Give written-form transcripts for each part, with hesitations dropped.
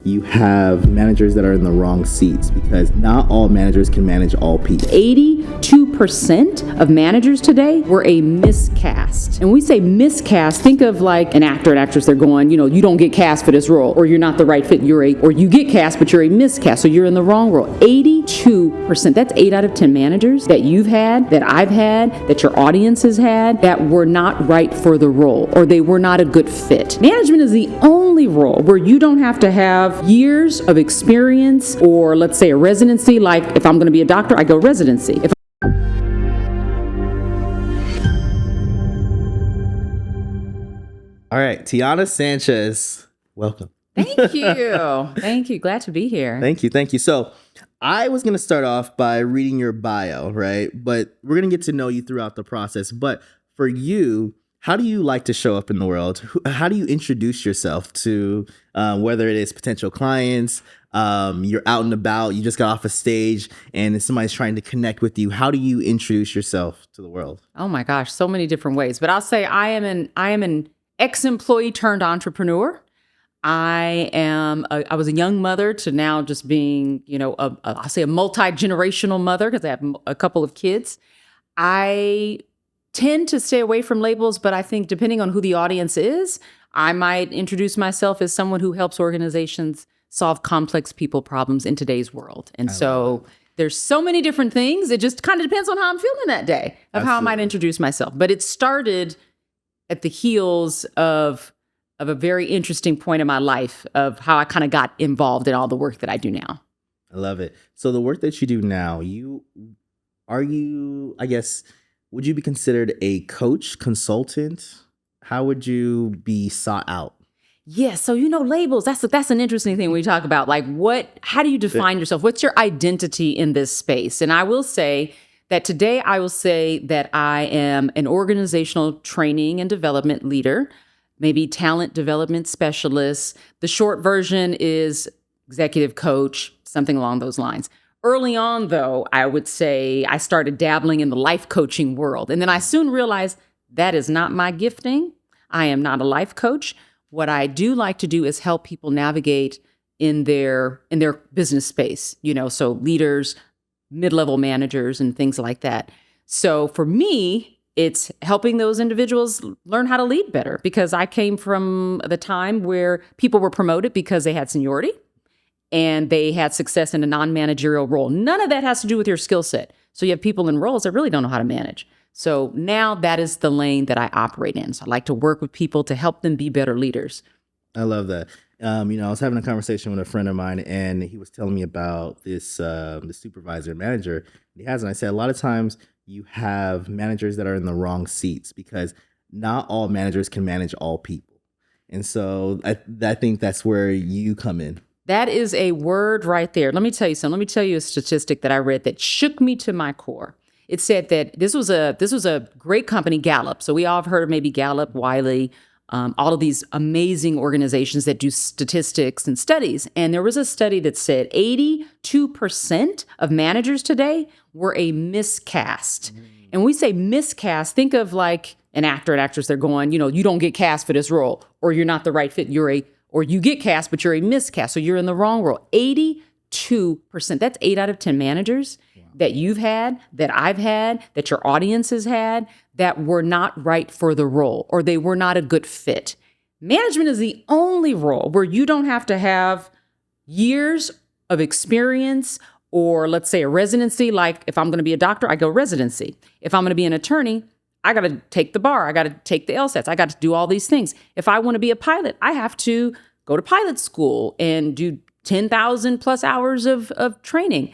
you have managers that are in the wrong seats because not all managers can manage all people. 82% of managers today were a miscast. And when we say miscast, think of like an actor and actress, they're going, you don't get cast for this role, or you're not the right fit, or you get cast, but you're a miscast, so you're in the wrong role. 82%, that's 8 out of 10 managers that you've had, that I've had, that your audience has had, that were not right for the role, or they were not a good fit. Management is the only role where you don't have to have years of experience, or let's say a residency. Like if I'm going to be a doctor, I go residency. All right, Tiana Sanchez, welcome. Thank you. Thank you. Glad to be here. Thank you. So I was going to start off by reading your bio, right? But we're going to get to know you throughout the process. But for you, how do you like to show up in the world? How do you introduce yourself to whether it is potential clients, you're out and about, you just got off a stage and somebody's trying to connect with you. How do you introduce yourself to the world? Oh my gosh, so many different ways. But I'll say I am an ex-employee turned entrepreneur. I was a young mother to now just being, I'll say a multi-generational mother because I have a couple of kids. I tend to stay away from labels, but I think depending on who the audience is, I might introduce myself as someone who helps organizations solve complex people problems in today's world. And so there's so many different things. It just kind of depends on how I'm feeling that day of how I might introduce myself. But it started at the heels of a very interesting point in my life of how I kind of got involved in all the work that I do now. I love it. So the work that you do now, would you be considered a coach, consultant? How would you be sought out? Yeah, so labels, that's an interesting thing when we talk about like how do you define yourself? What's your identity in this space? And I will say that today I will say that I am an organizational training and development leader, maybe talent development specialist. The short version is executive coach, something along those lines. Early on, though, I would say I started dabbling in the life coaching world. And then I soon realized that is not my gifting. I am not a life coach. What I do like to do is help people navigate in their business space, so leaders, mid-level managers, and things like that. So for me, it's helping those individuals learn how to lead better because I came from the time where people were promoted because they had seniority and they had success in a non-managerial role. None of that has to do with your skill set. So you have people in roles that really don't know how to manage. So now that is the lane that I operate in. So I like to work with people to help them be better leaders. I love that. I was having a conversation with a friend of mine and he was telling me about this the supervisor and manager he has. And I said, a lot of times you have managers that are in the wrong seats because not all managers can manage all people. And so I think that's where you come in. That is a word right there. Let me tell you something. Let me tell you a statistic that I read that shook me to my core. It said that this was a great company, Gallup. So we all have heard of maybe Gallup, Wiley, all of these amazing organizations that do statistics and studies. And there was a study that said 82% of managers today were a miscast. And when we say miscast, think of like an actor and actress, they're going, you don't get cast for this role, or you're not the right fit, or you get cast, but you're a miscast, so you're in the wrong role. 82%, that's 8 out of 10 managers that you've had, that I've had, that your audience has had, that were not right for the role, or they were not a good fit. Management is the only role where you don't have to have years of experience, or let's say a residency. Like if I'm going to be a doctor, I go residency. If I'm going to be an attorney, I got to take the bar. I got to take the LSATs. I got to do all these things. If I want to be a pilot, I have to go to pilot school and do 10,000 plus hours of training.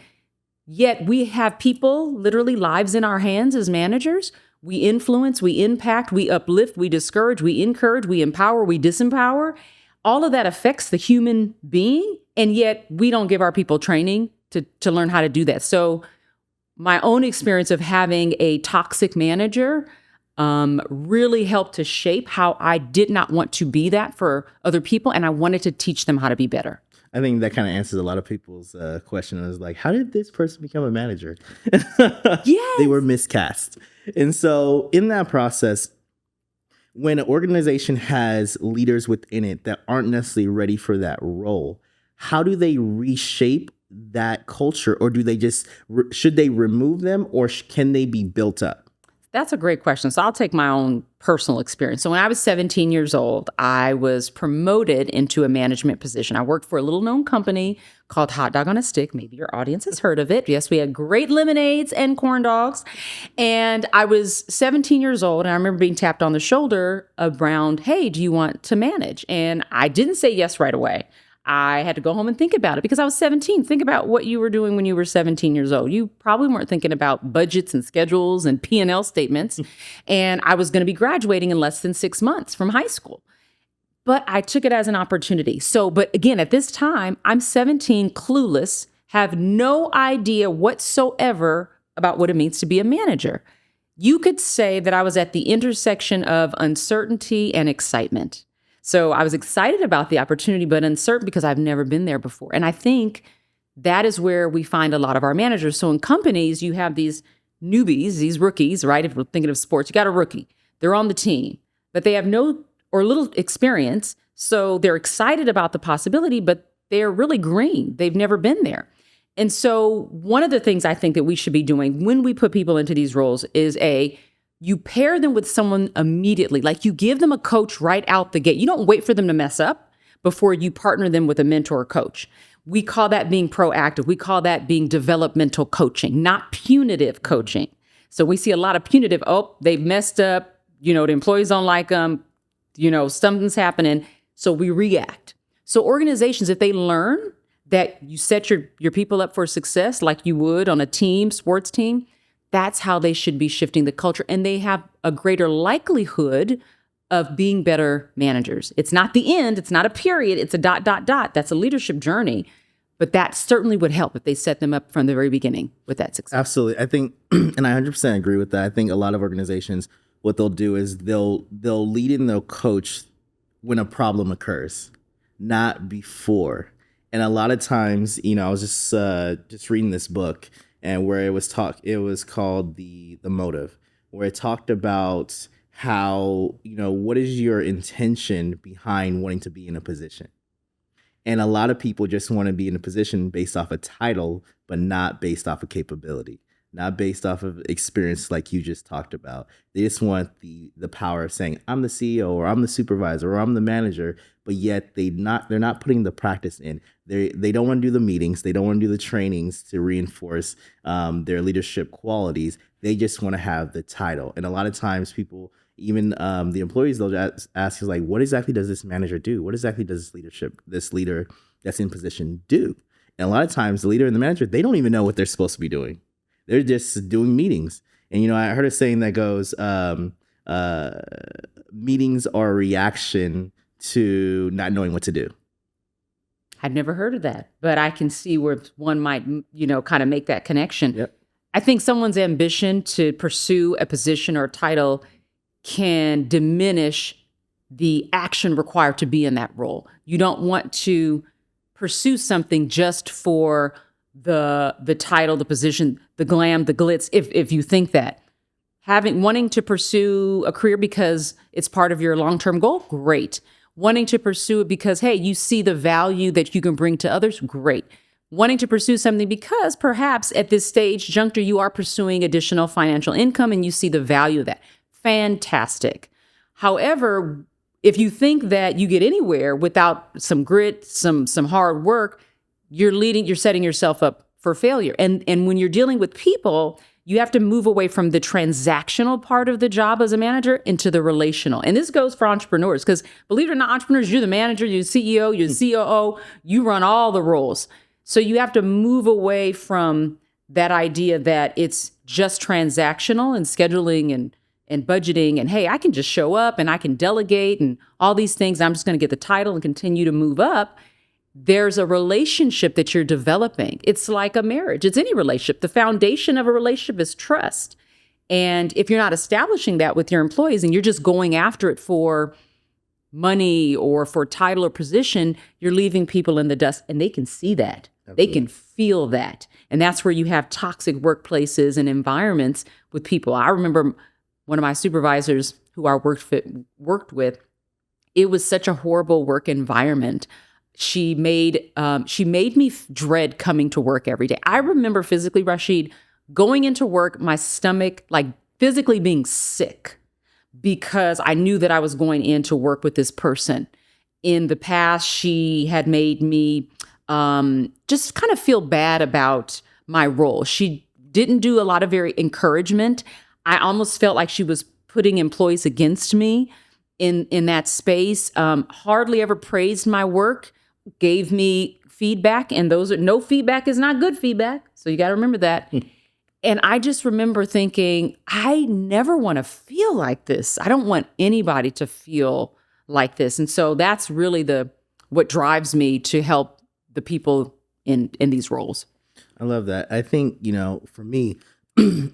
Yet we have people, literally lives in our hands as managers. We influence, we impact, we uplift, we discourage, we encourage, we empower, we disempower. All of that affects the human being. And yet we don't give our people training to learn how to do that. So my own experience of having a toxic manager really helped to shape how I did not want to be that for other people. And I wanted to teach them how to be better. I think that kind of answers a lot of people's question. Is like, how did this person become a manager? Yes. They were miscast. And so in that process, when an organization has leaders within it that aren't necessarily ready for that role, how do they reshape that culture, or do they just should they remove them, or can they be built up? That's a great question. So I'll take my own personal experience. So when I was 17 years old, I was promoted into a management position. I worked for a little known company called Hot Dog on a Stick. Maybe your audience has heard of it. Yes, we had great lemonades and corn dogs. And I was 17 years old, and I remember being tapped on the shoulder around, hey, do you want to manage? And I didn't say yes right away. I had to go home and think about it because I was 17. Think about what you were doing when you were 17 years old. You probably weren't thinking about budgets and schedules and P&L statements. And I was going to be graduating in less than 6 months from high school. But I took it as an opportunity. But again, at this time, I'm 17, clueless, have no idea whatsoever about what it means to be a manager. You could say that I was at the intersection of uncertainty and excitement. So I was excited about the opportunity, but uncertain because I've never been there before. And I think that is where we find a lot of our managers. So in companies, you have these newbies, these rookies, right? If we're thinking of sports, you got a rookie. They're on the team, but they have no or little experience. So they're excited about the possibility, but they're really green. They've never been there. And so one of the things I think that we should be doing when we put people into these roles is you pair them with someone immediately. Like you give them a coach right out the gate. You don't wait for them to mess up before you partner them with a mentor or coach. We call that being proactive. We call that being developmental coaching, not punitive coaching. So we see a lot of punitive, they messed up, the employees don't like them, something's happening. So we react. So organizations, if they learn that you set your people up for success like you would on a team, sports team, that's how they should be shifting the culture. And they have a greater likelihood of being better managers. It's not the end. It's not a period. It's a ... That's a leadership journey. But that certainly would help if they set them up from the very beginning with that success. Absolutely. I think, and I 100% agree with that. I think a lot of organizations, what they'll do is they'll lead and they'll coach when a problem occurs, not before. And a lot of times, I was just reading this book, and where it was called the Motive, where it talked about how, what is your intention behind wanting to be in a position? And a lot of people just want to be in a position based off a title, but not based off of capability, not based off of experience like you just talked about. They just want the power of saying, I'm the CEO, or I'm the supervisor, or I'm the manager, but yet they're not putting the practice in. They don't want to do the meetings. They don't want to do the trainings to reinforce their leadership qualities. They just want to have the title. And a lot of times people, even the employees, they'll ask us like, what exactly does this manager do? What exactly does this leader that's in position do? And a lot of times the leader and the manager, they don't even know what they're supposed to be doing. They're just doing meetings. And, I heard a saying that goes, meetings are a reaction to not knowing what to do. I'd never heard of that, but I can see where one might, kind of make that connection. Yep. I think someone's ambition to pursue a position or a title can diminish the action required to be in that role. You don't want to pursue something just for the title, the position, the glam, the glitz, if you think that. Wanting to pursue a career because it's part of your long-term goal, great. Wanting to pursue it because, hey, you see the value that you can bring to others, great. Wanting to pursue something because perhaps at this stage, juncture, you are pursuing additional financial income and you see the value of that. Fantastic. However, if you think that you get anywhere without some grit, some hard work, you're setting yourself up for failure. And when you're dealing with people, you have to move away from the transactional part of the job as a manager into the relational. And this goes for entrepreneurs because, believe it or not, entrepreneurs, you're the manager, you're the CEO, you're the COO, you run all the roles. So you have to move away from that idea that it's just transactional and scheduling and budgeting and, hey, I can just show up and I can delegate and all these things. I'm just going to get the title and continue to move up. There's a relationship that you're developing. It's like a marriage. It's any relationship. The foundation of a relationship is trust. And if you're not establishing that with your employees and you're just going after it for money or for title or position, you're leaving people in the dust, and they can see that. Absolutely. They can feel that. And that's where you have toxic workplaces and environments with people. I remember one of my supervisors who I worked with, it was such a horrible work environment. she made me dread coming to work every day. I remember physically, Rasheed, going into work, my stomach like physically being sick because I knew that I was going in to work with this person. In the past, she had made me just kind of feel bad about my role. She didn't do a lot of very encouragement. I almost felt like she was putting employees against me in that space. Hardly ever praised my work, gave me feedback, and no feedback is not good feedback. So you got to remember that. And I just remember thinking, I never want to feel like this. I don't want anybody to feel like this. And so that's really what drives me to help the people in these roles. I love that. I think, for me,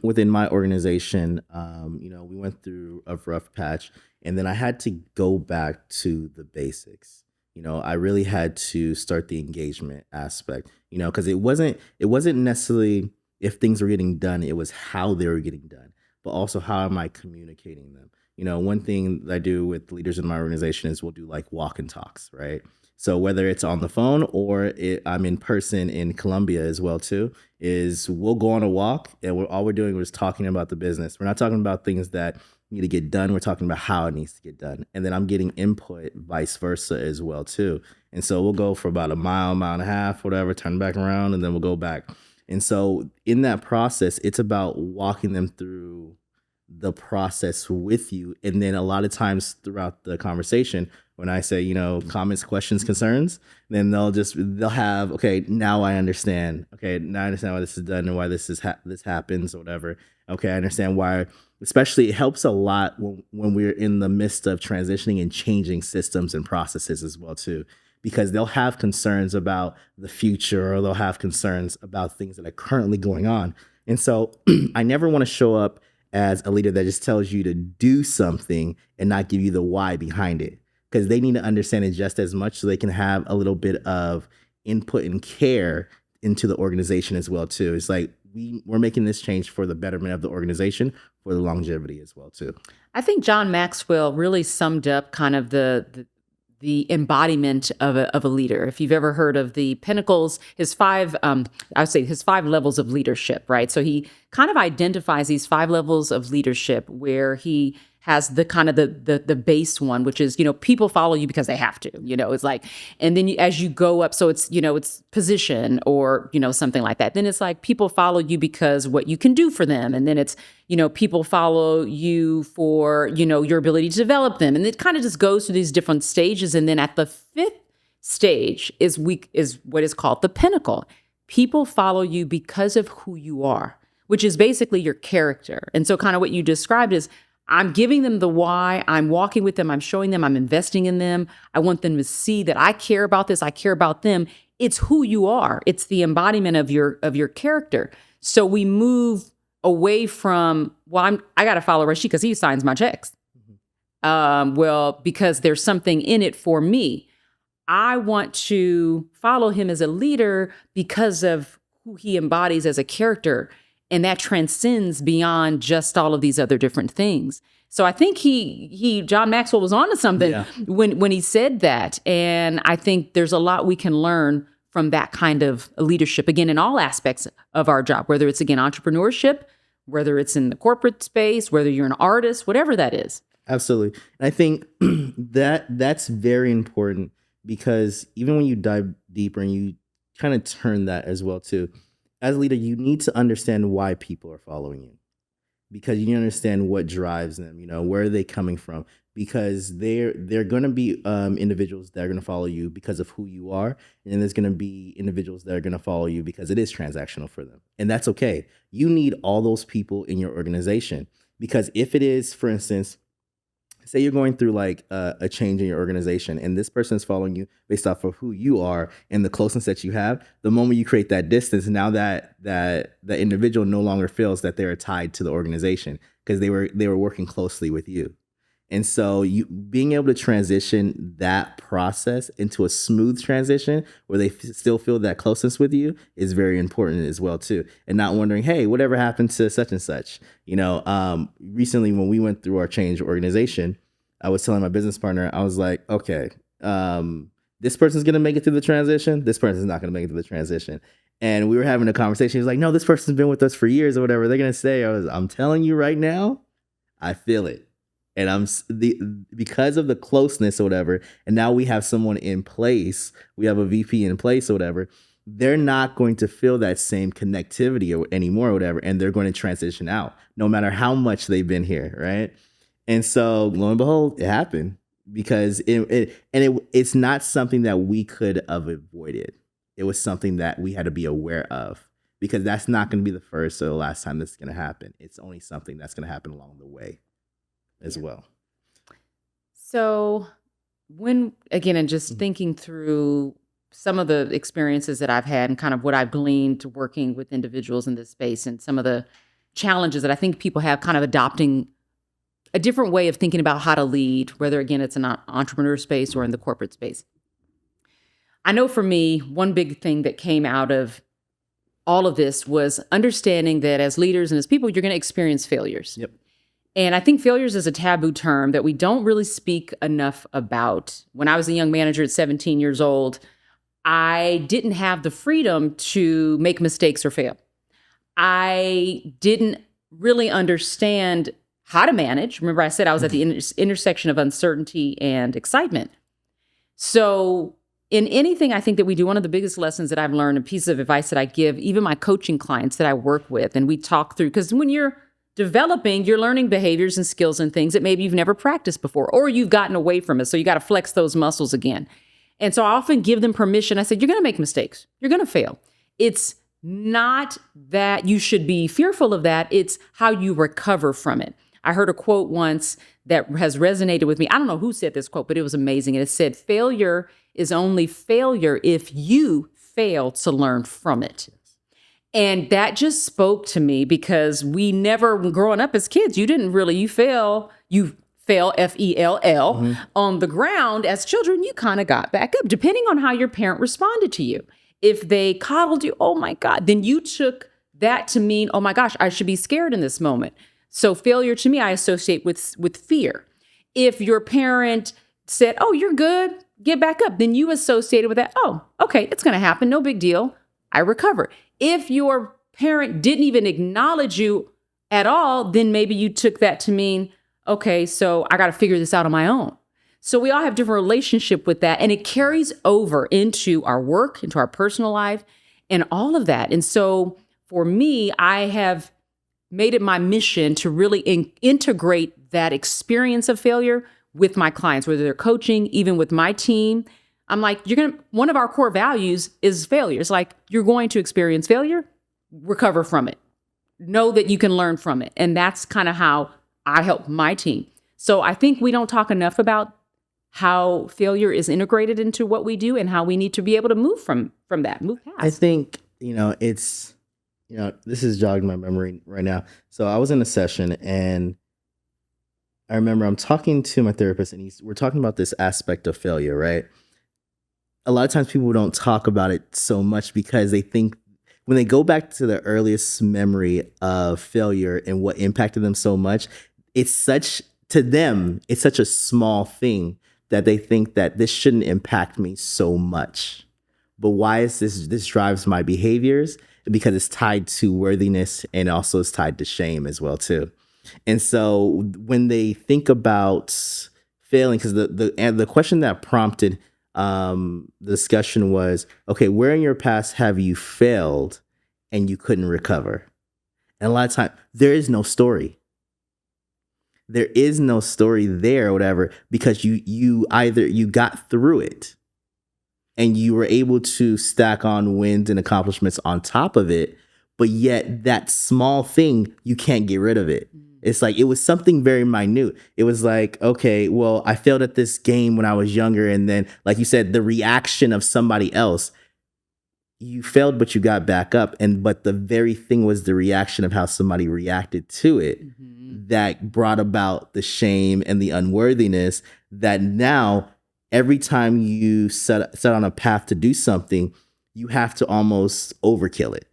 within my organization, we went through a rough patch, and then I had to go back to the basics. I really had to start the engagement aspect, because it wasn't necessarily if things were getting done, it was how they were getting done, but also how am I communicating them? One thing that I do with leaders in my organization is we'll do like walk and talks, right? So whether it's on the phone or I'm in person in Colombia as well too, is we'll go on a walk and all we're doing is talking about the business. We're not talking about things that need to get done. We're talking about how it needs to get done. And then I'm getting input vice versa as well too. And so we'll go for about a mile and a half, whatever, turn back around, and then we'll go back. And so in that process, it's about walking them through the process with you. And then a lot of times throughout the conversation, when I say, comments, questions, concerns, then they'll have, okay, now I understand. Okay, now I understand why this is done and why this happens or whatever. Okay, I understand why. Especially it helps a lot when we're in the midst of transitioning and changing systems and processes as well too, because they'll have concerns about the future or they'll have concerns about things that are currently going on. And so I never want to show up as a leader that just tells you to do something and not give you the why behind it, because they need to understand it just as much so they can have a little bit of input and care into the organization as well too. It's like we're making this change for the betterment of the organization, for the longevity as well too. I think John Maxwell really summed up kind of the embodiment of a leader. If you've ever heard of the pinnacles, his five levels of leadership, right? So he kind of identifies these 5 levels of leadership where he has the kind of the base one, which is, people follow you because they have to, it's like, and then as you go up, so it's, it's position or, something like that. Then it's like people follow you because what you can do for them. And then it's, people follow you for, your ability to develop them. And it kind of just goes through these different stages. And then at the 5th stage is what is called the pinnacle. People follow you because of who you are, which is basically your character. And so kind of what you described is, I'm giving them the why. I'm walking with them. I'm showing them. I'm investing in them. I want them to see that I care about this. I care about them. It's who you are. It's the embodiment of your character. So we move away from, I got to follow Rasheed because he signs my checks. Because there's something in it for me. I want to follow him as a leader because of who he embodies as a character. And that transcends beyond just all of these other different things. So I think John Maxwell was onto something when he said that. And I think there's a lot we can learn from that kind of leadership, again, in all aspects of our job, whether it's, again, entrepreneurship, whether it's in the corporate space, whether you're an artist, whatever that is. Absolutely. And I think that's very important, because even when you dive deeper and you kind of turn that as well too, as a leader, you need to understand why people are following you, because you need to understand what drives them. Where are they coming from? Because they're going to be individuals that are going to follow you because of who you are, and then there's going to be individuals that are going to follow you because it is transactional for them, and that's okay. You need all those people in your organization, because if it is, for instance, say you're going through like a change in your organization, and this person is following you based off of who you are and the closeness that you have. The moment you create that distance, now that individual no longer feels that they're tied to the organization, because they were working closely with you. And so you being able to transition that process into a smooth transition where they still feel that closeness with you is very important as well too. And not wondering, hey, whatever happened to such and such? Recently when we went through our change organization, I was telling my business partner, I was like, okay, this person's gonna make it through the transition. This person's not gonna make it through the transition. And we were having a conversation. He was like, no, this person's been with us for years or whatever. They're gonna stay. I'm telling you right now, I feel it. And because of the closeness or whatever, and now we have someone in place, we have a VP in place or whatever, they're not going to feel that same connectivity anymore or whatever, and they're going to transition out no matter how much they've been here, right? And so lo and behold, it happened because it's not something that we could have avoided. It was something that we had to be aware of, because that's not going to be the first or the last time this is going to happen. It's only something that's going to happen along the way as well. So and just thinking through some of the experiences that I've had and kind of what I've gleaned working with individuals in this space, and some of the challenges that I think people have kind of adopting a different way of thinking about how to lead, whether again, it's an entrepreneur space or in the corporate space. I know for me, one big thing that came out of all of this was understanding that as leaders and as people, you're going to experience failures. Yep. And I think failures is a taboo term that we don't really speak enough about. When I was a young manager at 17 years old, I didn't have the freedom to make mistakes or fail. I didn't really understand how to manage. Remember, I said I was at the intersection of uncertainty and excitement. So in anything I think that we do, one of the biggest lessons that I've learned, a piece of advice that I give, even my coaching clients that I work with, and we talk through, because when you're developing, you're learning behaviors and skills and things that maybe you've never practiced before, or you've gotten away from it. So you got to flex those muscles again. And so I often give them permission. I said, you're going to make mistakes. You're going to fail. It's not that you should be fearful of that. It's how you recover from it. I heard a quote once that has resonated with me. I don't know who said this quote, but it was amazing. And it said, failure is only failure if you fail to learn from it. And that just spoke to me, because we never, growing up as kids, you fell, F-E-L-L, on the ground. As children, you kind of got back up, depending on how your parent responded to you. If they coddled you, oh my God, then you took that to mean, oh my gosh, I should be scared in this moment. So failure to me, I associate with fear. If your parent said, oh, you're good, get back up, then you associated with that, oh, okay, it's going to happen, no big deal, I recover. If your parent didn't even acknowledge you at all, then maybe you took that to mean, okay, so I got to figure this out on my own. So we all have different relationship with that, and it carries over into our work, into our personal life, and all of that. And so for me, I have made it my mission to really integrate that experience of failure with my clients, whether they're coaching, even with my team. I'm like, one of our core values is failure. It's like, you're going to experience failure, recover from it. Know that you can learn from it. And that's kind of how I help my team. So I think we don't talk enough about how failure is integrated into what we do and how we need to be able to move from that, move past. I think, this is jogging my memory right now. So I was in a session, and I remember I'm talking to my therapist, and we're talking about this aspect of failure, right? A lot of times people don't talk about it so much because they think, when they go back to the earliest memory of failure and what impacted them so much, to them, it's such a small thing that they think that this shouldn't impact me so much. But why is this drives my behaviors? Because it's tied to worthiness, and also it's tied to shame as well too. And so when they think about failing, because the question that prompted the discussion was, okay, where in your past have you failed and you couldn't recover? And a lot of times there is no story. There is no story there or whatever, because you got through it and you were able to stack on wins and accomplishments on top of it, but yet that small thing, you can't get rid of it. It's like, it was something very minute. It was like, okay, well, I failed at this game when I was younger. And then, like you said, the reaction of somebody else, you failed, but you got back up. But the very thing was the reaction of how somebody reacted to it that brought about the shame and the unworthiness, that now every time you set on a path to do something, you have to almost overkill it.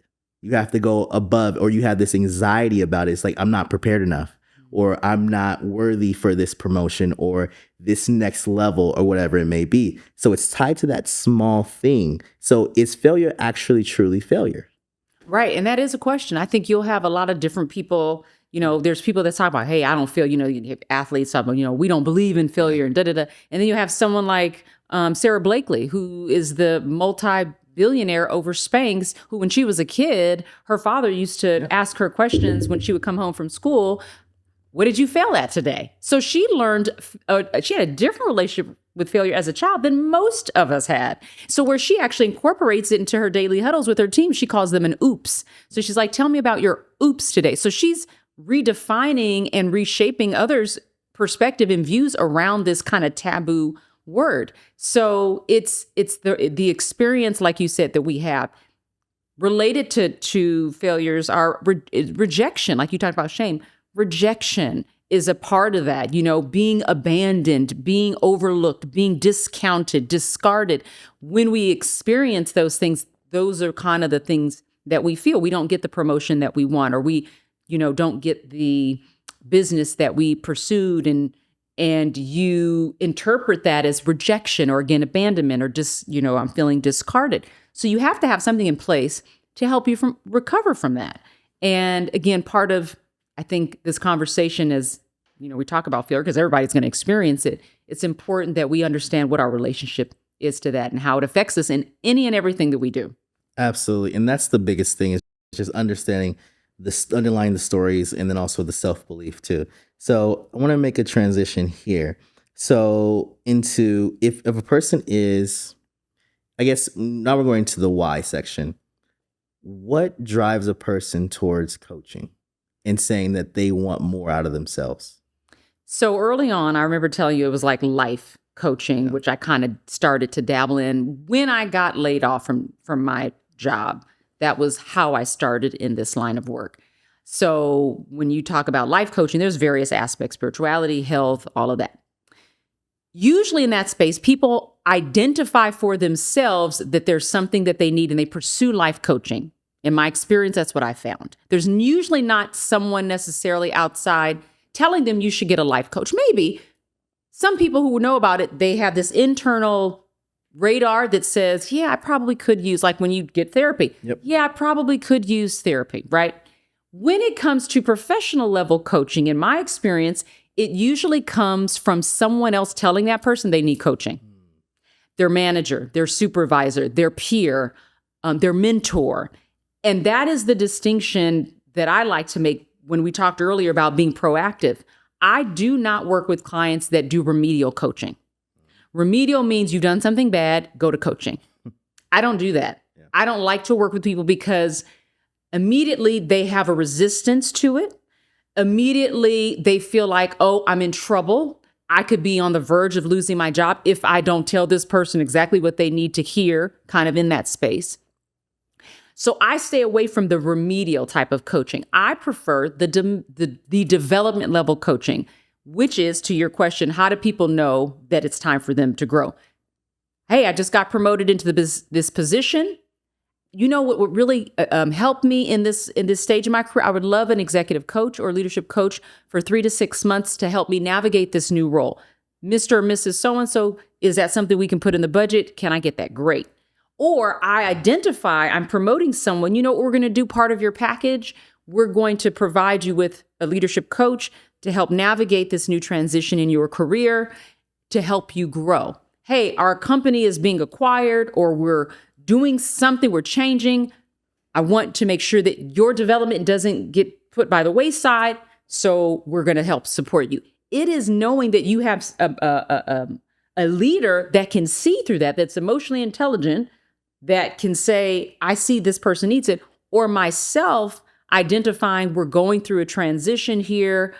You have to go above, or you have this anxiety about it. It's like, I'm not prepared enough, or I'm not worthy for this promotion or this next level or whatever it may be. So it's tied to that small thing. So is failure actually truly failure? Right. And that is a question. I think you'll have a lot of different people. There's people that talk about, hey, I don't fail. You have athletes talk about, we don't believe in failure and da da da. And then you have someone like Sarah Blakely, who is the multi-billionaire over Spanx, who when she was a kid, her father used to ask her questions when she would come home from school. What did you fail at today? So she learned, she had a different relationship with failure as a child than most of us had. So where she actually incorporates it into her daily huddles with her team, she calls them an oops. So she's like, tell me about your oops today. So she's redefining and reshaping others' perspective and views around this kind of taboo word. So it's the experience, like you said, that we have related to failures are rejection, like you talked about shame. Rejection is a part of that, being abandoned, being overlooked, being discounted, discarded. When we experience those things, those are kind of the things that we feel. We don't get the promotion that we want, or we, don't get the business that we pursued, and you interpret that as rejection or, again, abandonment, or just, I'm feeling discarded. So you have to have something in place to help you recover from that. And again, part of, I think, this conversation is, we talk about failure because everybody's going to experience it. It's important that we understand what our relationship is to that and how it affects us in any and everything that we do. Absolutely. And that's the biggest thing, is just understanding underlying the stories, and then also the self-belief too. So I want to make a transition here. So into if a person is, I guess now we're going to the why section. What drives a person towards coaching and saying that they want more out of themselves? So early on, I remember telling you it was like life coaching, which I kind of started to dabble in when I got laid off from my job. That was how I started in this line of work. So when you talk about life coaching, there's various aspects: spirituality, health, all of that. Usually in that space, people identify for themselves that there's something that they need and they pursue life coaching. In my experience, that's what I found. There's usually not someone necessarily outside telling them you should get a life coach. Maybe some people who know about it, they have this internal radar that says, yeah, I probably could use, like when you get therapy. Yep. Yeah, I probably could use therapy, right? When it comes to professional level coaching, in my experience, it usually comes from someone else telling that person they need coaching. Their manager, their supervisor, their peer, their mentor. And that is the distinction that I like to make when we talked earlier about being proactive. I do not work with clients that do remedial coaching. Remedial means you've done something bad, go to coaching. I don't do that. Yeah. I don't like to work with people because immediately they have a resistance to it. Immediately they feel like, oh, I'm in trouble. I could be on the verge of losing my job if I don't tell this person exactly what they need to hear, kind of in that space. So I stay away from the remedial type of coaching. I prefer the development level coaching, which is, to your question, how do people know that it's time for them to grow? Hey, I just got promoted into this position. You know what would really help me in this stage of my career? I would love an executive coach or leadership coach for 3 to 6 months to help me navigate this new role. Mr. or Mrs. So-and-so, is that something we can put in the budget? Can I get that? Great. Or I identify, I'm promoting someone, you know what we're going to do part of your package? We're going to provide you with a leadership coach to help navigate this new transition in your career, to help you grow. Hey, our company is being acquired, or we're doing something, we're changing. I want to make sure that your development doesn't get put by the wayside, so we're going to help support you. It is knowing that you have a leader that can see through that, that's emotionally intelligent, that can say, I see this person needs it, or myself identifying we're going through a transition here.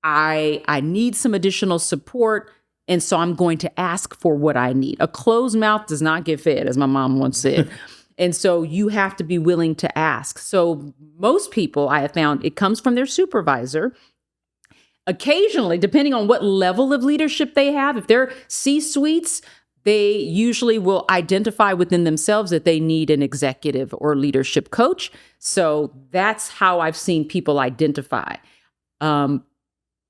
I need some additional support. And so I'm going to ask for what I need. A closed mouth does not get fed, as my mom once said. And so you have to be willing to ask. So most people, I have found, it comes from their supervisor. Occasionally, depending on what level of leadership they have, if they're C-suites, they usually will identify within themselves that they need an executive or leadership coach. So that's how I've seen people identify.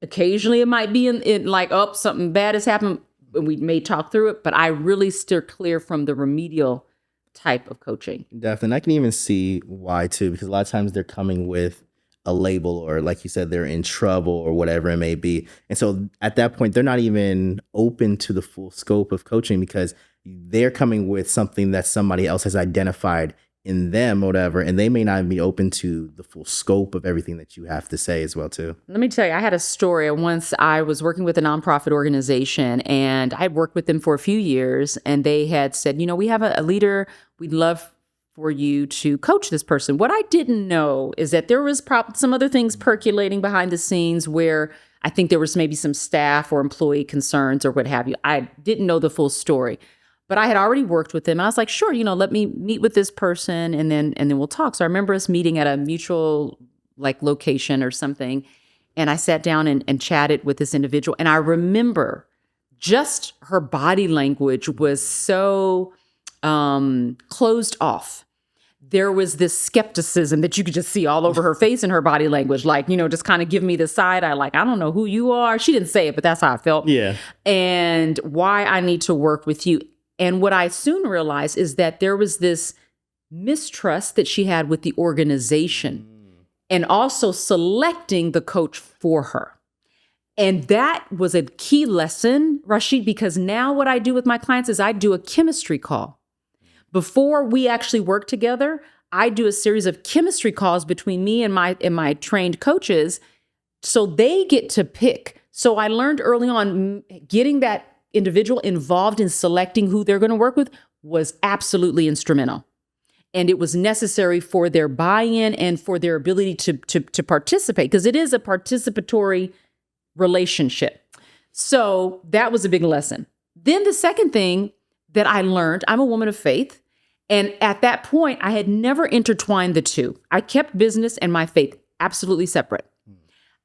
Occasionally it might be in like, oh, something bad has happened, and we may talk through it, but I really steer clear from the remedial type of coaching. Definitely. I can even see why too, because a lot of times they're coming with a label, or like you said, they're in trouble or whatever it may be. And so at that point, they're not even open to the full scope of coaching because they're coming with something that somebody else has identified in them or whatever, and they may not be open to the full scope of everything that you have to say as well too. Let me tell you, I had a story. Once I was working with a nonprofit organization, and I had worked with them for a few years, and they had said, we have a leader. We'd love for you to coach this person. What I didn't know is that there was some other things percolating behind the scenes where I think there was maybe some staff or employee concerns or what have you. I didn't know the full story, but I had already worked with them. And I was like, sure, let me meet with this person and then we'll talk. So I remember us meeting at a mutual location or something. And I sat down and chatted with this individual. And I remember just her body language was so closed off. There was this skepticism that you could just see all over her face and her body language, just kind of give me the side eye, I don't know who you are. She didn't say it, but that's how I felt. Yeah. And why I need to work with you. And what I soon realized is that there was this mistrust that she had with the organization and also selecting the coach for her. And that was a key lesson, Rasheed, because now what I do with my clients is I do a chemistry call. Before we actually work together, I do a series of chemistry calls between me and my trained coaches so they get to pick. So I learned early on getting that individual involved in selecting who they're going to work with was absolutely instrumental. And it was necessary for their buy-in and for their ability to participate, because it is a participatory relationship. So that was a big lesson. Then the second thing that I learned, I'm a woman of faith. And at that point, I had never intertwined the two. I kept business and my faith absolutely separate.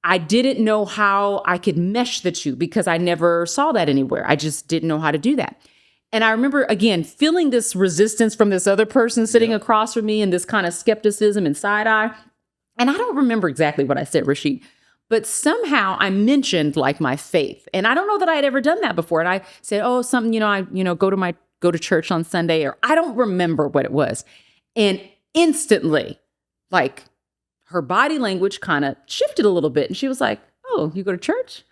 I didn't know how I could mesh the two because I never saw that anywhere. I just didn't know how to do that. And I remember, again, feeling this resistance from this other person sitting across from me and this kind of skepticism and side eye. And I don't remember exactly what I said, Rasheed, but somehow I mentioned my faith. And I don't know that I had ever done that before. And I said, oh, something, I go to church on Sunday, or I don't remember what it was. And instantly, her body language kind of shifted a little bit. And she was like, oh, you go to church?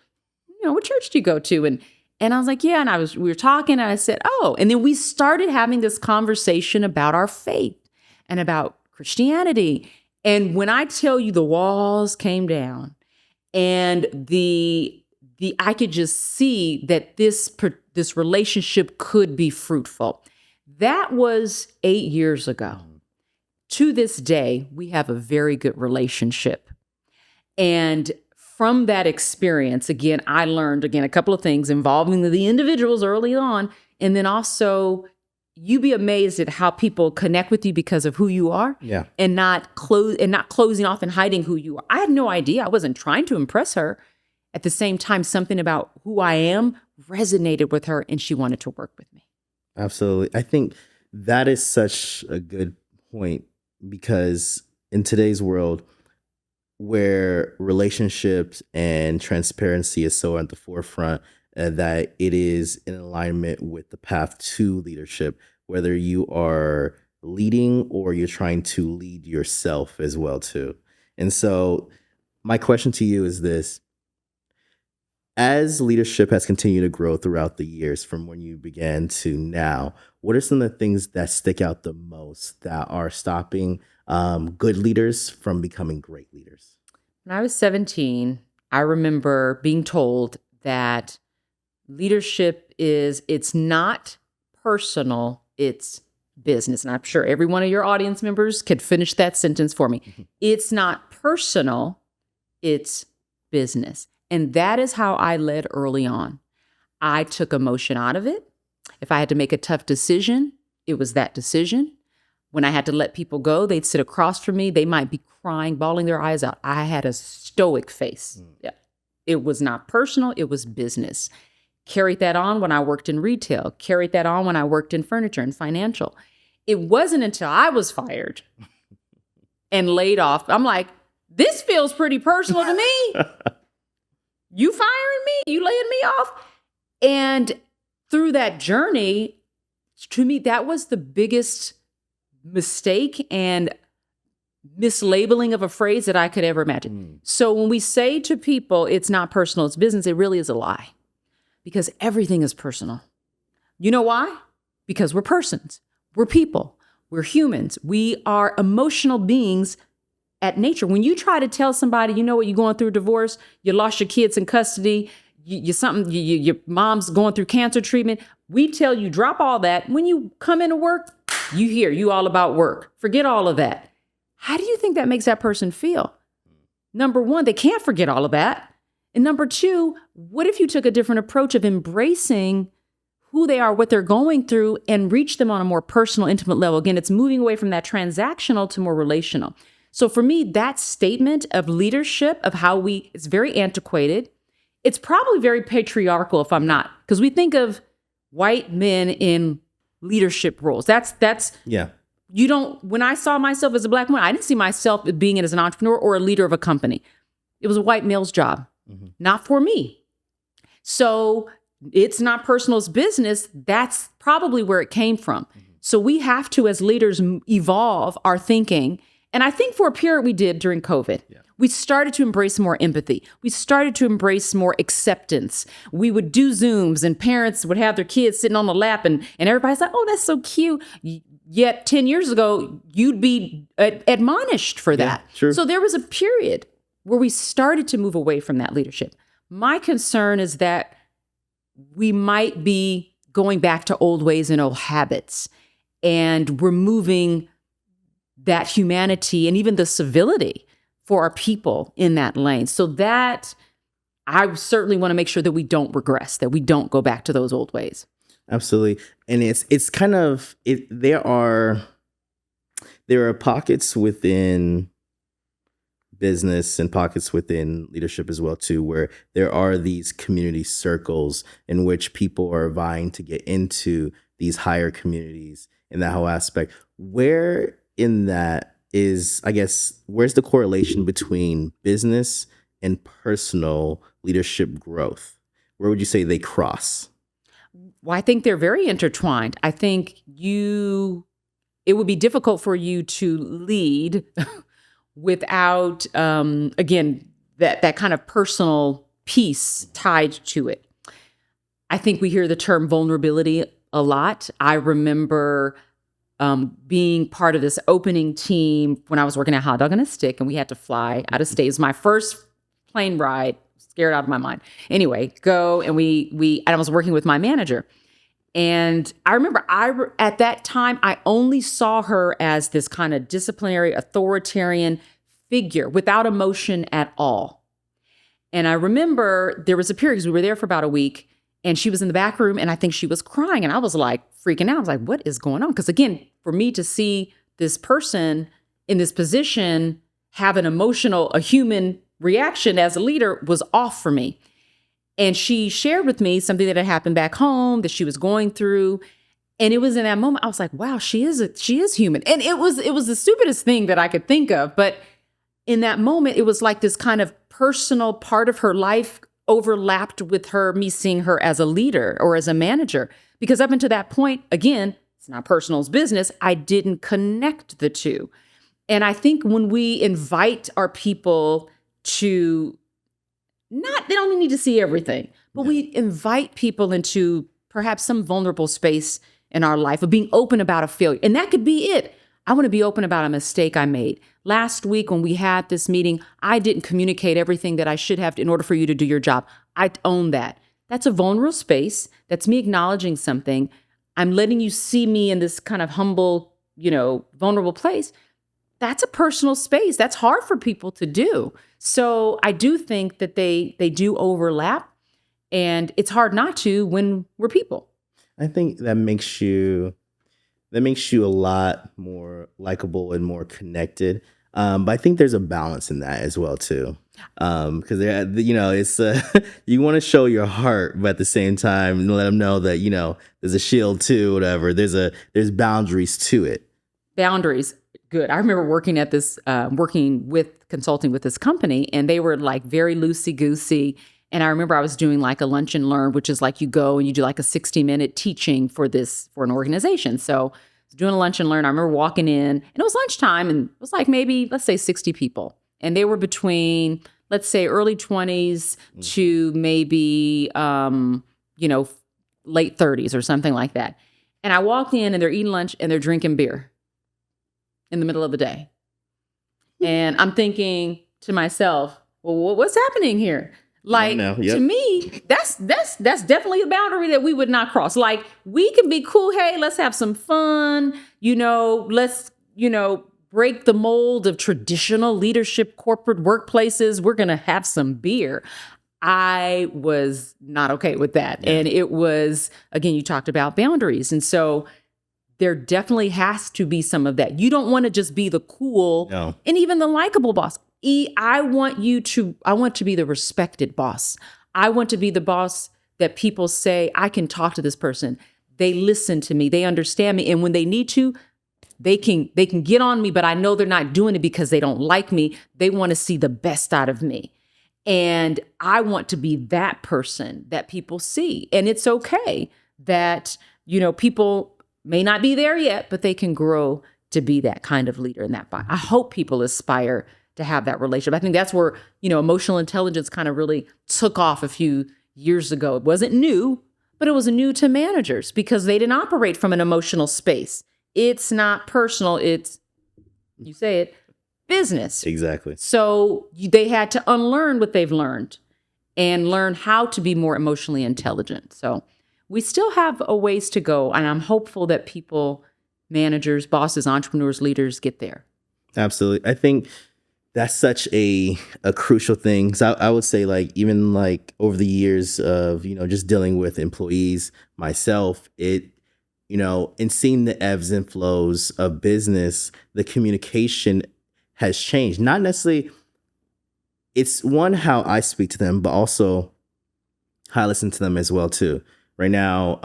What church do you go to? And I was like, yeah. And we were talking and I said, oh, and then we started having this conversation about our faith and about Christianity. And when I tell you the walls came down and I could just see that this relationship could be fruitful. That was 8 years ago. To this day, we have a very good relationship. And from that experience, again, I learned, a couple of things involving the individuals early on. And then also, you'd be amazed at how people connect with you because of who you are. Yeah. And not closing off and hiding who you are. I had no idea. I wasn't trying to impress her. At the same time, something about who I am resonated with her and she wanted to work with me. Absolutely. I think that is such a good point, because in today's world where relationships and transparency is so at the forefront, that it is in alignment with the path to leadership, whether you are leading or you're trying to lead yourself as well too. And so my question to you is this: as leadership has continued to grow throughout the years from when you began to now, what are some of the things that stick out the most that are stopping good leaders from becoming great leaders? When I was 17, I remember being told that leadership it's not personal, it's business. And I'm sure every one of your audience members could finish that sentence for me. It's not personal, it's business. And that is how I led early on. I took emotion out of it. If I had to make a tough decision, it was that decision. When I had to let people go, they'd sit across from me. They might be crying, bawling their eyes out. I had a stoic face. Yeah. It was not personal. It was business. Carried that on when I worked in retail. Carried that on when I worked in furniture and financial. It wasn't until I was fired and laid off. I'm like, this feels pretty personal to me. You firing me? You laying me off? And through that journey, to me, that was the biggest mistake and mislabeling of a phrase that I could ever imagine. So when we say to people, it's not personal, it's business, it really is a lie, because everything is personal. You know why? Because we're persons, we're people, we're humans, we are emotional beings at nature. When you try to tell somebody, you know what, you're going through a divorce, you lost your kids in custody, your mom's going through cancer treatment, we tell you drop all that. When you come into work, you all about work. Forget all of that. How do you think that makes that person feel? Number one, they can't forget all of that. And number two, what if you took a different approach of embracing who they are, what they're going through, and reach them on a more personal, intimate level? Again, it's moving away from that transactional to more relational. So for me, that statement of leadership, of how it's very antiquated. It's probably very patriarchal if I'm not, because we think of white men in leadership roles. That's Yeah. When I saw myself as a Black woman, I didn't see myself being as an entrepreneur or a leader of a company. It was a white male's job, not for me. So it's not personal, it's business. That's probably where it came from. So we have to, as leaders, evolve our thinking. And I think for a period we did during COVID. Yeah. We started to embrace more empathy. We started to embrace more acceptance. We would do Zooms and parents would have their kids sitting on the lap and everybody's like, oh, that's so cute. Yet 10 years ago, you'd be admonished for that. Yeah, true. So there was a period where we started to move away from that leadership. My concern is that we might be going back to old ways and old habits and removing that humanity and even the civility for our people in that lane. So that I certainly want to make sure that we don't regress, that we don't go back to those old ways. Absolutely. And it's kind of there are pockets within business and pockets within leadership as well too, where there are these community circles in which people are vying to get into these higher communities in that whole aspect. Where in that is, I guess, where's the correlation between business and personal leadership growth? Where would you say they cross? Well, I think they're very intertwined. I think it would be difficult for you to lead without, again, that kind of personal piece tied to it. I think we hear the term vulnerability a lot. I remember being part of this opening team when I was working at Hot Dog on a Stick, and we had to fly out of state. It was my first plane ride, scared out of my mind. Anyway, and I was working with my manager. And I remember at that time, I only saw her as this kind of disciplinary, authoritarian figure without emotion at all. And I remember there was a period, because we were there for about a week, and she was in the back room, and I think she was crying. And I was like freaking out. I was like, what is going on? Because again, for me to see this person in this position have a human reaction as a leader was off for me. And she shared with me something that had happened back home that she was going through. And it was in that moment, I was like, wow, she is human. And it was the stupidest thing that I could think of. But in that moment, it was like this kind of personal part of her life overlapped with me seeing her as a leader or as a manager. Because up until that point, again, it's not personal, it's business, I didn't connect the two. And I think when we invite our people to they don't need to see everything, but we invite people into perhaps some vulnerable space in our life of being open about a failure. And that could be it. I want to be open about a mistake I made. Last week when we had this meeting, I didn't communicate everything that I should have in order for you to do your job. I own that. That's a vulnerable space. That's me acknowledging something. I'm letting you see me in this kind of humble, vulnerable place. That's a personal space. That's hard for people to do. So I do think that they do overlap, and it's hard not to when we're people. I think that makes you a lot more likable and more connected. But I think there's a balance in that as well too. Because it's you want to show your heart, but at the same time let them know that there's a shield too, whatever. There's boundaries to it. Boundaries. Good. I remember working consulting with this company, and they were like very loosey-goosey. And I remember I was doing like a lunch and learn, which is like you go and you do like a 60-minute teaching for an organization. So I was doing a lunch and learn. I remember walking in and it was lunchtime and it was like maybe, let's say 60 people. And they were between, let's say early 20s to maybe, late 30s or something like that. And I walked in and they're eating lunch and they're drinking beer in the middle of the day. And I'm thinking to myself, well, what's happening here? Like, to me, that's definitely a boundary that we would not cross. Like, we can be cool. Hey, let's have some fun. Let's, break the mold of traditional leadership, corporate workplaces. We're going to have some beer. I was not okay with that. Yeah. And it was, again, you talked about boundaries. And so there definitely has to be some of that. You don't want to just be the cool and even the likable boss. I want to be the respected boss. I want to be the boss that people say, I can talk to this person. They listen to me. They understand me. And when they need to, they can get on me, but I know they're not doing it because they don't like me. They want to see the best out of me. And I want to be that person that people see. And it's okay that, people may not be there yet, but they can grow to be that kind of leader in that body. I hope people aspire to have that relationship. I think that's where, emotional intelligence kind of really took off a few years ago. It wasn't new, but it was new to managers because they didn't operate from an emotional space. It's not personal. It's, you say it, business. Exactly. So they had to unlearn what they've learned and learn how to be more emotionally intelligent. So we still have a ways to go. And I'm hopeful that people, managers, bosses, entrepreneurs, leaders get there. Absolutely. I think that's such a crucial thing. So I would say even over the years of, just dealing with employees myself, and seeing the ebbs and flows of business, the communication has changed. Not necessarily, it's one, how I speak to them, but also how I listen to them as well too. Right now,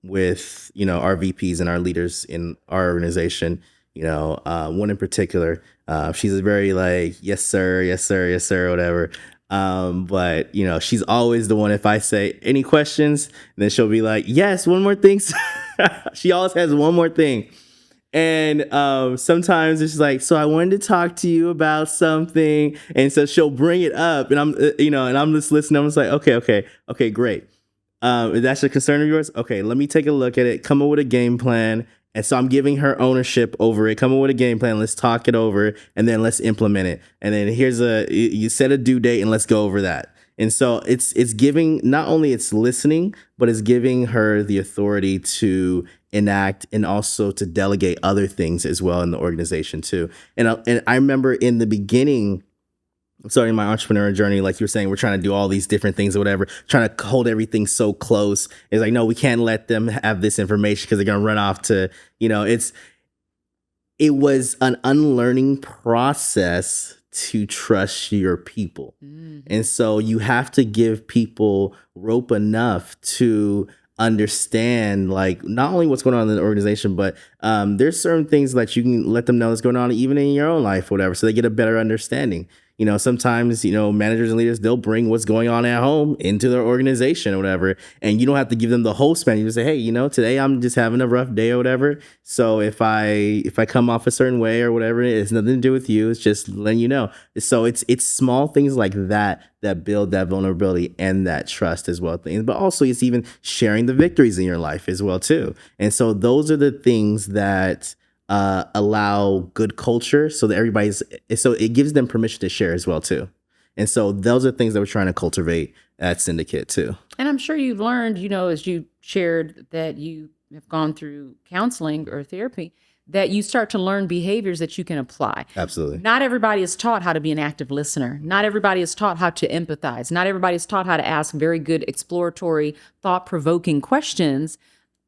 with, our VPs and our leaders in our organization, one in particular, she's very yes, sir, yes, sir, yes, sir, whatever. But she's always the one, if I say any questions, then she'll be like, yes, one more thing. She always has one more thing. And sometimes it's like, so I wanted to talk to you about something. And so she'll bring it up and I'm, and I'm just listening. I'm just like, okay, great. That's a concern of yours. Okay, let me take a look at it, come up with a game plan. And so I'm giving her ownership over it. Come up with a game plan. Let's talk it over and then let's implement it. And then you set a due date and let's go over that. And so it's giving, not only it's listening, but it's giving her the authority to enact and also to delegate other things as well in the organization too. And I remember in the beginning, starting my entrepreneurial journey, like you were saying, we're trying to do all these different things or whatever, trying to hold everything so close. It's like, no, we can't let them have this information because they're going to run off to, it was an unlearning process to trust your people. Mm-hmm. And so you have to give people rope enough to understand not only what's going on in the organization, but there's certain things that you can let them know that's going on even in your own life, whatever, so they get a better understanding. Sometimes, managers and leaders, they'll bring what's going on at home into their organization or whatever. And you don't have to give them the whole span. You just say, hey, today I'm just having a rough day or whatever. So if I come off a certain way or whatever, it has nothing to do with you. It's just letting you know. So it's small things like that build that vulnerability and that trust as well. But also it's even sharing the victories in your life as well, too. And so those are the things that allow good culture so that so it gives them permission to share as well too. And so those are things that we're trying to cultivate at Syndicate too. And I'm sure you've learned, as you shared that you have gone through counseling or therapy, that you start to learn behaviors that you can apply. Absolutely. Not everybody is taught how to be an active listener. Not everybody is taught how to empathize. Not everybody is taught how to ask very good exploratory, thought-provoking questions.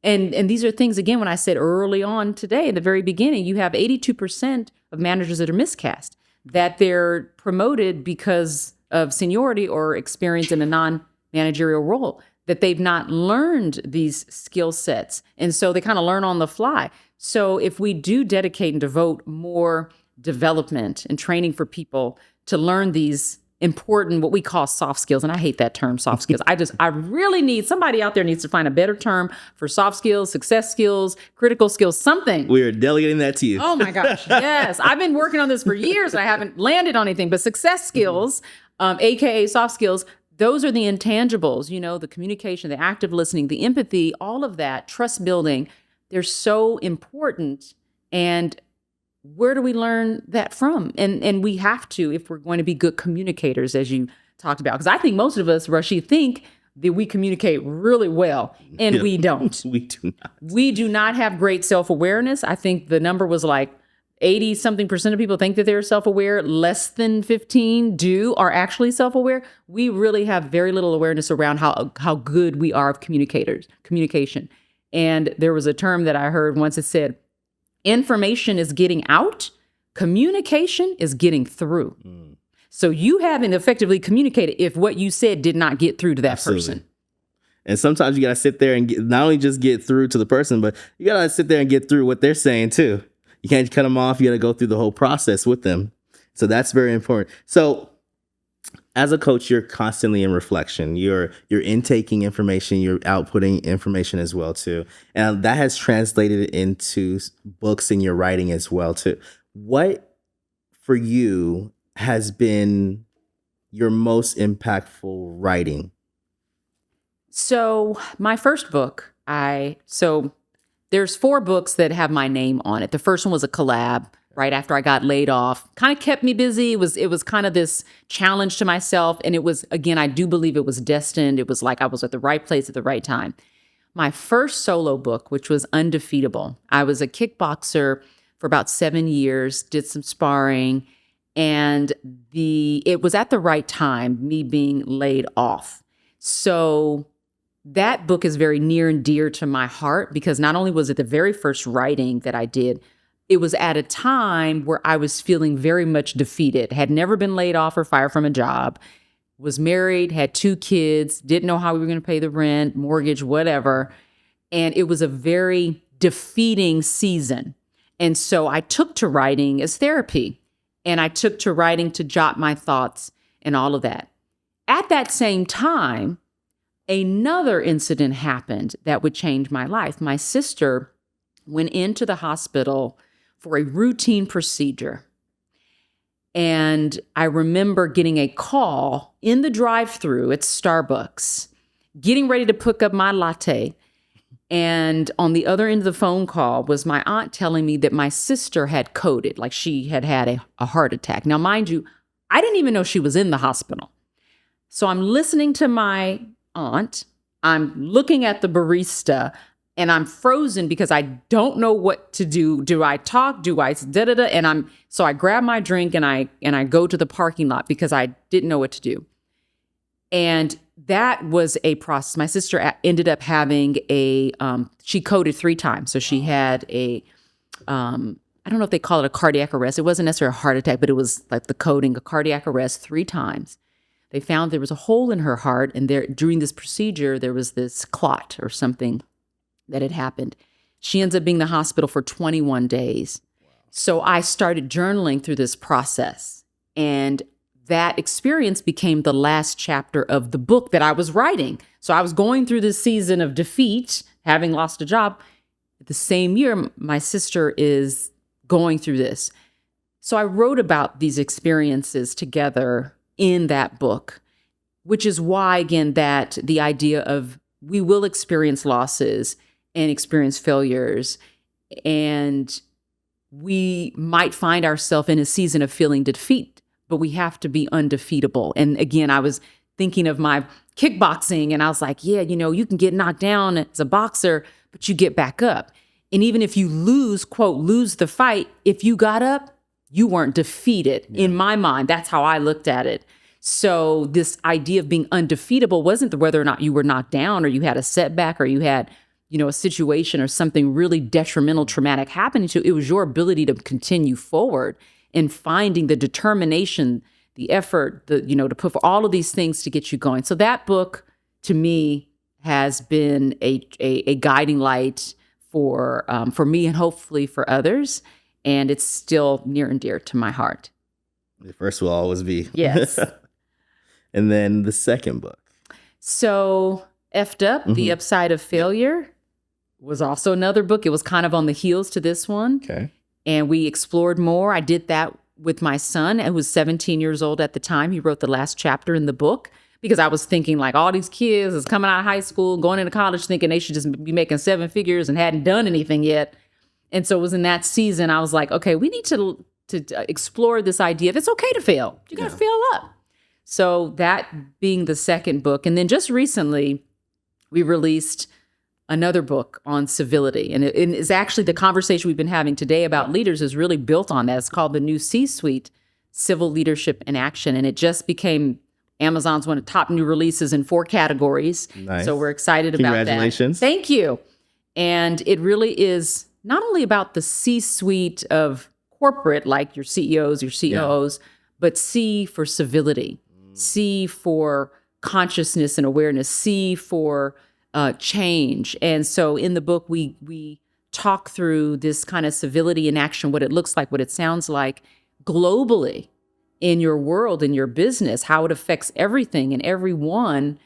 And these are things, again, when I said early on today, at the very beginning, you have 82% of managers that are miscast, that they're promoted because of seniority or experience in a non-managerial role, that they've not learned these skill sets. And so they kind of learn on the fly. So if we do dedicate and devote more development and training for people to learn these important, what we call soft skills. And I hate that term, soft skills. I really need somebody out there needs to find a better term for soft skills, success skills, critical skills, something. We are delegating that to you. Oh my gosh. Yes. I've been working on this for years and I haven't landed on anything, but success skills, AKA soft skills, those are the intangibles, the communication, the active listening, the empathy, all of that, trust building. They're so important. And where do we learn that from? And we have to, if we're going to be good communicators, as you talked about. Because I think most of us, Rasheed, think that we communicate really well, and we don't. We do not. We do not have great self-awareness. I think the number was like 80-something% of people think that they're self-aware. Less than 15 are actually self-aware. We really have very little awareness around how good we are of communication. And there was a term that I heard once. It said, information is getting out, communication is getting through. So you haven't effectively communicated if what you said did not get through to that person. And sometimes you got to sit there and not only just get through to the person, but you got to sit there and get through what they're saying too. You can't cut them off. You got to go through the whole process with them. So that's very important. So as a coach, you're constantly in reflection. You're intaking information, you're outputting information as well too. And that has translated into books and your writing as well too. What for you has been your most impactful writing? So my first book, there's 4 books that have my name on it. The first one was a collab right after I got laid off. Kind of kept me busy. It was kind of this challenge to myself. And it was, again, I do believe it was destined. It was like I was at the right place at the right time. My first solo book, which was Undefeatable. I was a kickboxer for about 7 years, did some sparring, and it was at the right time, me being laid off. So that book is very near and dear to my heart because not only was it the very first writing that I did, it was at a time where I was feeling very much defeated, had never been laid off or fired from a job, was married, had 2 kids, didn't know how we were going to pay the rent, mortgage, whatever. And it was a very defeating season. And so I took to writing as therapy, and I took to writing to jot my thoughts and all of that. At that same time, another incident happened that would change my life. My sister went into the hospital for a routine procedure. And I remember getting a call in the drive-thru at Starbucks, getting ready to pick up my latte. And on the other end of the phone call was my aunt telling me that my sister had coded, like she had had a heart attack. Now, mind you, I didn't even know she was in the hospital. So I'm listening to my aunt. I'm looking at the barista. And I'm frozen because I don't know what to do. Do I talk? Do I da-da-da? And so I grab my drink and I go to the parking lot because I didn't know what to do. And that was a process. My sister ended up having she coded 3 times. So she had I don't know if they call it a cardiac arrest. It wasn't necessarily a heart attack, but it was like the coding, a cardiac arrest 3 times. They found there was a hole in her heart. And during this procedure, there was this clot or something that had happened. She ends up being in the hospital for 21 days. Wow. So I started journaling through this process. And that experience became the last chapter of the book that I was writing. So I was going through this season of defeat, having lost a job. The same year, my sister is going through this. So I wrote about these experiences together in that book, which is why, again, that the idea of we will experience losses and experience failures, and we might find ourselves in a season of feeling defeat, but we have to be undefeatable. And again, I was thinking of my kickboxing, and I was like, yeah, you can get knocked down as a boxer, but you get back up. And even if you lose, quote, lose the fight, if you got up, you weren't defeated. Yeah. In my mind, that's how I looked at it. So this idea of being undefeatable wasn't whether or not you were knocked down or you had a setback or you had, a situation or something really detrimental, traumatic happening to you. It was your ability to continue forward and finding the determination, the effort, to put for all of these things to get you going. So that book, to me, has been a guiding light for me and hopefully for others. And it's still near and dear to my heart. The first will always be. Yes. And then the second book. So Effed Up, The Upside of Failure was also another book. It was kind of on the heels to this one. Okay. And we explored more. I did that with my son, who was 17 years old at the time. He wrote the last chapter in the book because I was thinking like all these kids is coming out of high school, going into college thinking they should just be making 7 figures and hadn't done anything yet. And so it was in that season, I was like, okay, we need to explore this idea of it's okay to fail. You got to fail up. So that being the second book. And then just recently, we released another book on civility. And it's actually the conversation we've been having today about leaders is really built on that. It's called The New C-Suite, Civil Leadership in Action. And it just became Amazon's one of the top new releases in 4 categories. Nice. So we're excited about that. Congratulations. Thank you. And it really is not only about the C-suite of corporate, like your CEOs, your COOs, but C for civility, C for consciousness and awareness, C for change. And so in the book, we talk through this kind of civility in action, what it looks like, what it sounds like globally in your world, in your business, how it affects everything and everyone,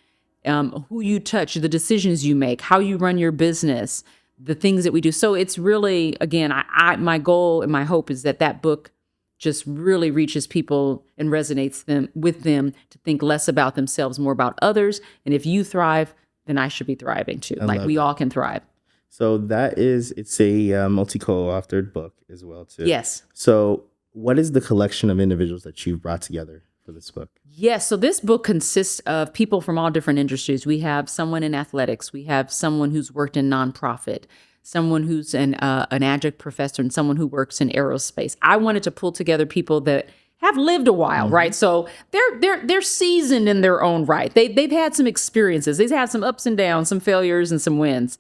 who you touch, the decisions you make, how you run your business, the things that we do. So it's really, again, my goal and my hope is that book just really reaches people and resonates with them to think less about themselves, more about others. And if you thrive, then I should be thriving too. Like we all can thrive. So it's a multi-co-authored book as well too. Yes. So what is the collection of individuals that you've brought together for this book? Yes. So this book consists of people from all different industries. We have someone in athletics. We have someone who's worked in nonprofit, someone who's an adjunct professor, and someone who works in aerospace. I wanted to pull together people that have lived a while, right? So they're seasoned in their own right. They've had some experiences. They've had some ups and downs, some failures and some wins.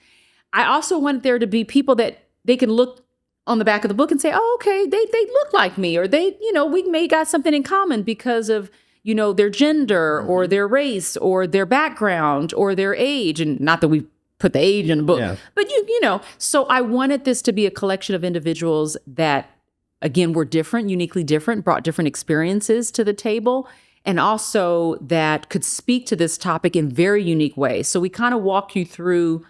I also wanted there to be people that they can look on the back of the book and say, oh, okay, they look like me, or we may got something in common because of, their gender or their race or their background or their age. And not that we put the age in the book, but so I wanted this to be a collection of individuals that, again, were different, uniquely different, brought different experiences to the table, and also that could speak to this topic in very unique ways. So we kind of walk you through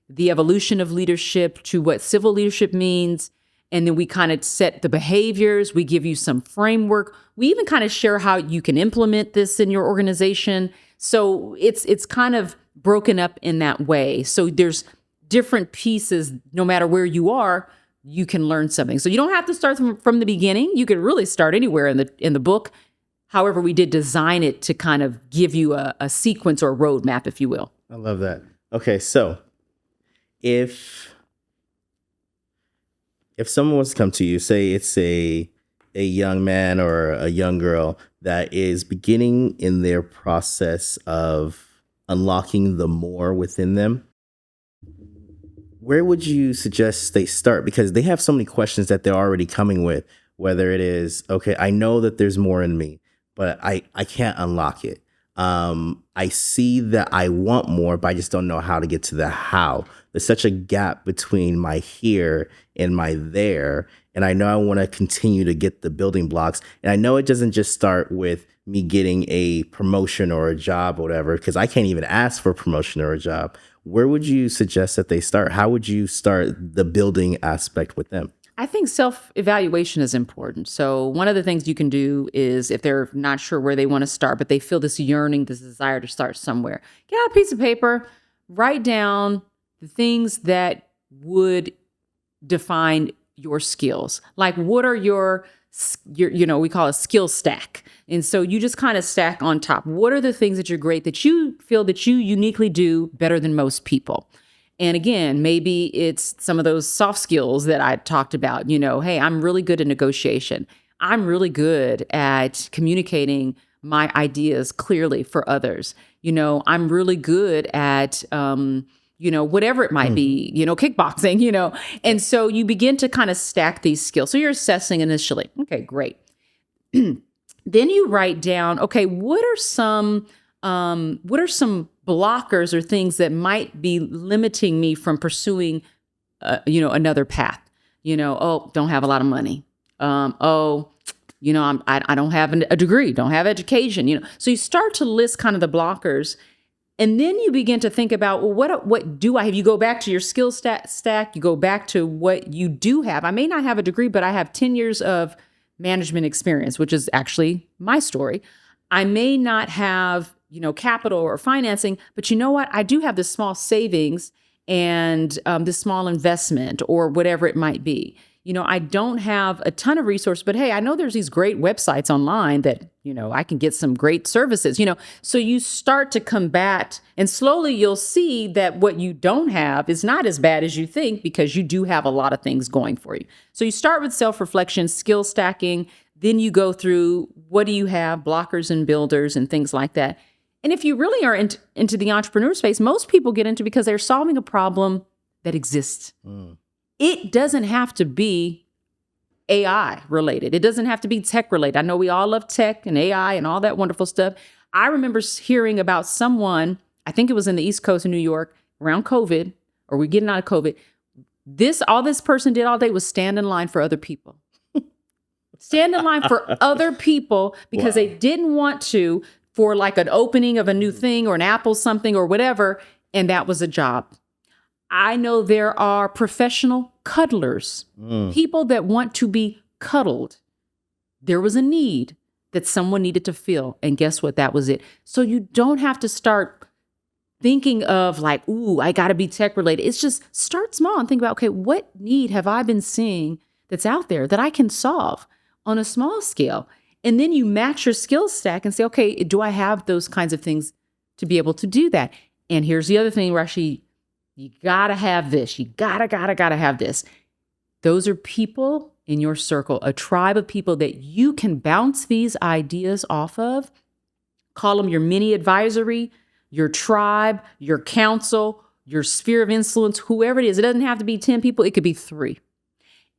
the evolution of leadership to what civil leadership means. And then we kind of set the behaviors. We give you some framework. We even kind of share how you can implement this in your organization. So it's kind of broken up in that way. So there's different pieces, no matter where you are, you can learn something. So you don't have to start from the beginning. You could really start anywhere in the book. However, we did design it to kind of give you a sequence or a roadmap, if you will. I love that. Okay, so if someone was to come to you, say it's a young man or a young girl that is beginning in their process of unlocking the more within them, where would you suggest they start? Because they have so many questions that they're already coming with, whether it is, okay, I know that there's more in me, but I can't unlock it. I see that I want more, but I just don't know how to get to the how. There's such a gap between my here and my there. And I know I want to continue to get the building blocks. And I know it doesn't just start with me getting a promotion or a job or whatever, because I can't even ask for a promotion or a job. Where would you suggest that they start? How would you start the building aspect with them? I think self-evaluation is important. So one of the things you can do is, if they're not sure where they want to start, but they feel this yearning, this desire to start somewhere, get out a piece of paper, write down the things that would define your skills. Like, what are your we call it skill stack. And so you just kind of stack on top. What are the things that you're great, that you feel that you uniquely do better than most people? And again, maybe it's some of those soft skills that I talked about. Hey, I'm really good at negotiation. I'm really good at communicating my ideas clearly for others. I'm really good at, whatever it might be, kickboxing, And so you begin to kind of stack these skills. So you're assessing initially. Okay, great. Then you write down, okay, what are some blockers or things that might be limiting me from pursuing, another path? Don't have a lot of money. I don't have a degree, don't have education, So you start to list kind of the blockers. And then you begin to think about, well, what do I have? You go back to your skill stack. You go back to what you do have. I may not have a degree, but I have 10 years of management experience, which is actually my story. I may not have, capital or financing, but you know what? I do have this small savings and this small investment or whatever it might be. I don't have a ton of resources, but hey, I know there's these great websites online that, I can get some great services, So you start to combat, and slowly you'll see that what you don't have is not as bad as you think, because you do have a lot of things going for you. So you start with self-reflection, skill stacking, then you go through what do you have, blockers and builders and things like that. And if you really are into the entrepreneur space, most people get into because they're solving a problem that exists. It doesn't have to be AI related. It doesn't have to be tech related. I know we all love tech and AI and all that wonderful stuff. I remember hearing about someone, I think it was in the East Coast of New York around COVID, or we're getting out of COVID. All this person did all day was stand in line for other people. Stand in line for other people because they didn't want to, for like an opening of a new thing or an Apple something or whatever. And that was a job. I know there are professional cuddlers, people that want to be cuddled. There was a need that someone needed to fill. And guess what? That was it. So you don't have to start thinking of like, ooh, I got to be tech related. It's just start small and think about, okay, what need have I been seeing that's out there that I can solve on a small scale? And then you match your skill stack and say, okay, do I have those kinds of things to be able to do that? And here's the other thing, Rasheed. You gotta have this. You gotta have this. Those are people in your circle, a tribe of people that you can bounce these ideas off of. Call them your mini advisory, your tribe, your council, your sphere of influence, whoever it is. It doesn't have to be 10 people. It could be 3.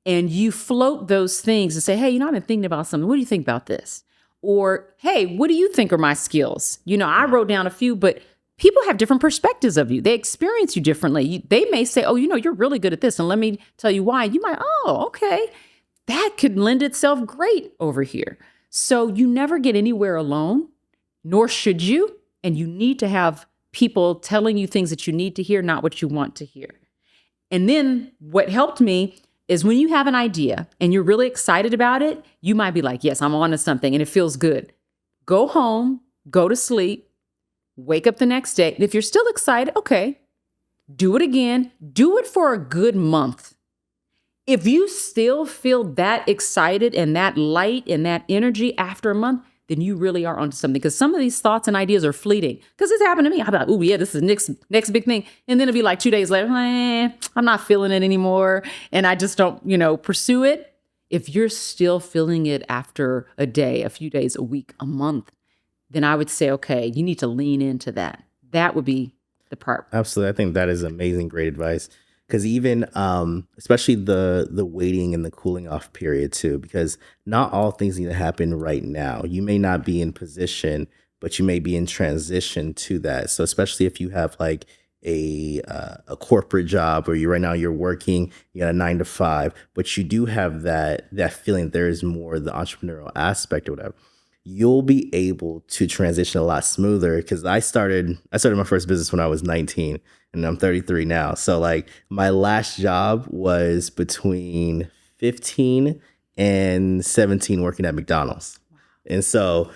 And you float those things and say, hey, I've been thinking about something. What do you think about this? Or, hey, what do you think are my skills? I wrote down a few, but people have different perspectives of you. They experience you differently. They may say, oh, you're really good at this. And let me tell you why. You might, oh, okay. That could lend itself great over here. So you never get anywhere alone, nor should you. And you need to have people telling you things that you need to hear, not what you want to hear. And then what helped me is when you have an idea and you're really excited about it, you might be like, yes, I'm on to something and it feels good. Go home, go to sleep. Wake up the next day. And if you're still excited, okay, do it again. Do it for a good month. If you still feel that excited and that light and that energy after a month, then you really are onto something. Because some of these thoughts and ideas are fleeting. Because it's happened to me. I'm like, oh yeah, this is next big thing. And then it'll be like 2 days later, I'm not feeling it anymore. And I just don't, pursue it. If you're still feeling it after a day, a few days, a week, a month, then I would say, okay, you need to lean into that. That would be the part. Absolutely. I think that is amazing, great advice. Because even, especially the waiting and the cooling off period too, because not all things need to happen right now. You may not be in position, but you may be in transition to that. So especially if you have like a corporate job, or right now you're working, you got a 9 to 5, but you do have that feeling that there is more the entrepreneurial aspect or whatever. You'll be able to transition a lot smoother, because I started my first business when I was 19 and I'm 33 now. So like my last job was between 15 and 17 working at McDonald's. And so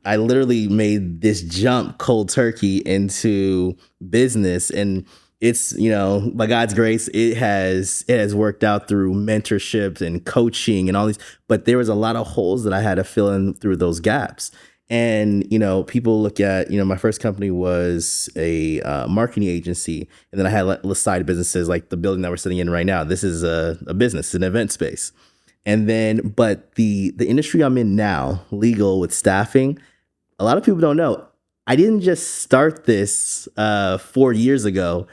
I literally made this jump cold turkey into business, and it's, by God's grace, it has worked out through mentorships and coaching and all these, but there was a lot of holes that I had to fill in through those gaps. And, people look at, my first company was a marketing agency. And then I had side businesses like the building that we're sitting in right now. This is a business, an event space. And then, but the industry I'm in now, legal with staffing, a lot of people don't know, I didn't just start this 4 years ago.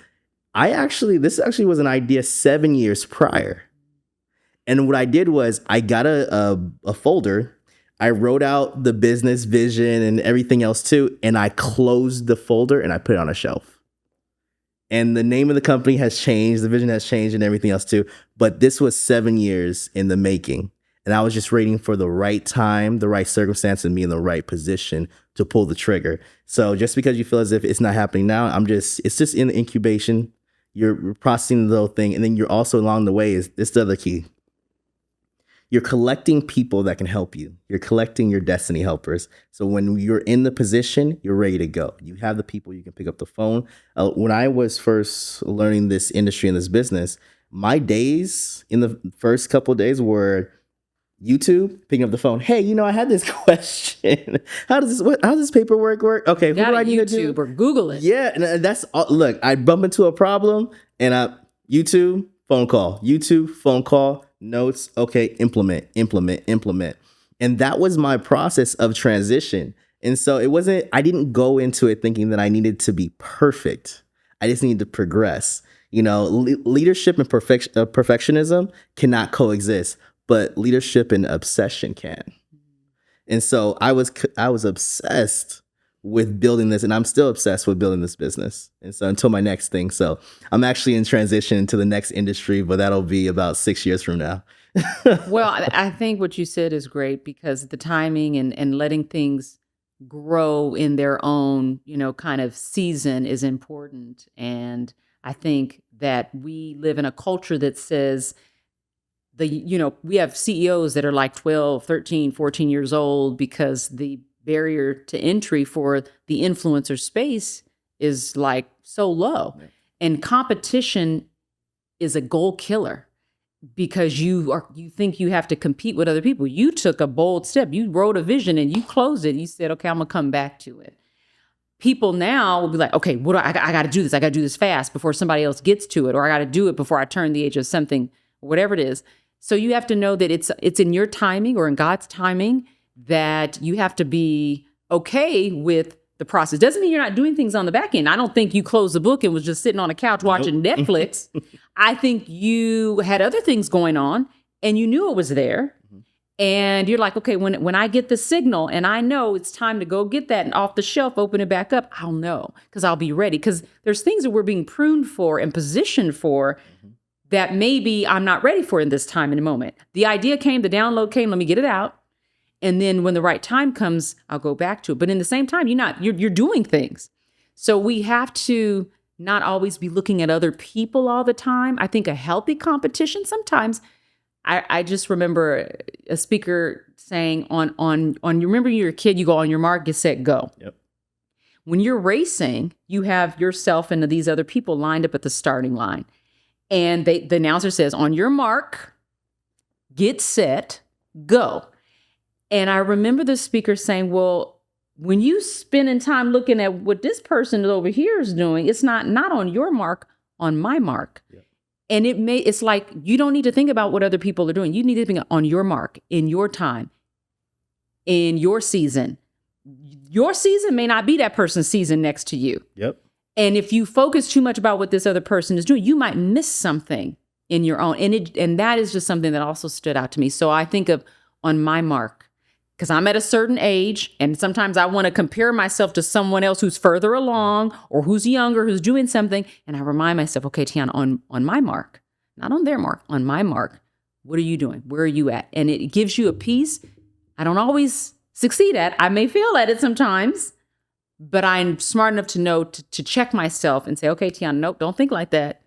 This actually was an idea 7 years prior. And what I did was I got a folder. I wrote out the business vision and everything else too. And I closed the folder and I put it on a shelf. And the name of the company has changed. The vision has changed and everything else too. But this was 7 years in the making. And I was just waiting for the right time, the right circumstance, and be in the right position to pull the trigger. So just because you feel as if it's not happening now, it's just in the incubation. You're processing the little thing. And then you're also along the way this the other key. You're collecting people that can help you. You're collecting your destiny helpers. So when you're in the position, you're ready to go. You have the people, you can pick up the phone. When I was first learning this industry and this business, my days in the first couple of days were YouTube, picking up the phone. Hey, I had this question. How does this paperwork work? Okay, who do I need to do? YouTube or Google it. Yeah, and that's all. Look, I bump into a problem, and YouTube phone call, notes. Okay, implement. And that was my process of transition. And so I didn't go into it thinking that I needed to be perfect. I just needed to progress. Leadership and perfectionism cannot coexist, but leadership and obsession can. And so I was obsessed with building this, and I'm still obsessed with building this business. And so until my next thing. So I'm actually in transition into the next industry, but that'll be about 6 years from now. Well, I think what you said is great, because the timing and letting things grow in their own, kind of season is important. And I think that we live in a culture that says we have CEOs that are like 12, 13, 14 years old, because the barrier to entry for the influencer space is like so low. Yeah. And competition is a goal killer, because you think you have to compete with other people. You took a bold step. You wrote a vision and you closed it. You said, okay, I'm going to come back to it. People now will be like, okay, I got to do this. I got to do this fast before somebody else gets to it, or I got to do it before I turn the age of something, whatever it is. So you have to know that it's in your timing, or in God's timing, that you have to be okay with the process. Doesn't mean you're not doing things on the back end. I don't think you closed the book and was just sitting on a couch watching Netflix. I think you had other things going on and you knew it was there. And you're like, okay, when I get the signal and I know it's time to go get that and off the shelf, open it back up, I'll know, because I'll be ready. Because there's things that we're being pruned for and positioned for that maybe I'm not ready for in this time in a moment. The idea came, the download came, let me get it out. And then when the right time comes, I'll go back to it. But in the same time, you're doing things. So we have to not always be looking at other people all the time. I think a healthy competition sometimes. I just remember a speaker saying on you remember you're a kid, you go on your mark, get set, go. Yep. When you're racing, you have yourself and these other people lined up at the starting line. And the announcer says, on your mark, get set, go. And I remember the speaker saying, well, when you spending time looking at what this person over here is doing, it's not on your mark, on my mark. Yeah. And it's like, you don't need to think about what other people are doing. You need to think on your mark, in your time, in your season. Your season may not be that person's season next to you. Yep. And if you focus too much about what this other person is doing, you might miss something in your own. And that is just something that also stood out to me. So I think of on my mark, because I'm at a certain age, and sometimes I want to compare myself to someone else who's further along or who's younger, who's doing something. And I remind myself, okay, Tiana, on my mark, not on their mark, on my mark, what are you doing? Where are you at? And it gives you a piece I don't always succeed at. I may fail at it sometimes, but I'm smart enough to know to check myself and say, okay, Tiana, nope, don't think like that.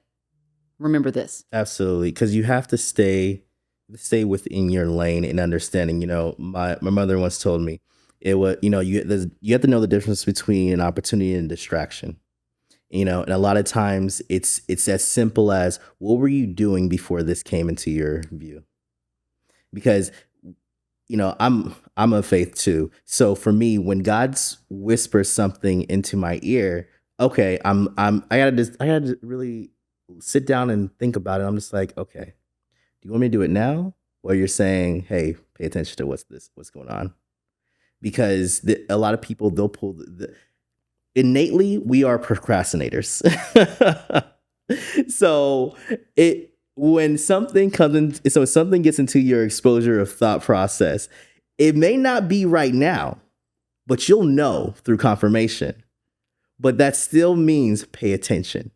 Remember this. Absolutely. Because you have to stay within your lane and understanding. My mother once told me you have to know the difference between an opportunity and distraction. And a lot of times it's as simple as, what were you doing before this came into your view? Because I'm of faith too. So for me, when God whispers something into my ear, okay, I gotta really sit down and think about it. I'm just like, okay, do you want me to do it now? Or you're saying, hey, pay attention to what's going on? Because a lot of people, they'll pull innately, we are procrastinators. So when something gets into your exposure of thought process, it may not be right now, but you'll know through confirmation. But that still means pay attention,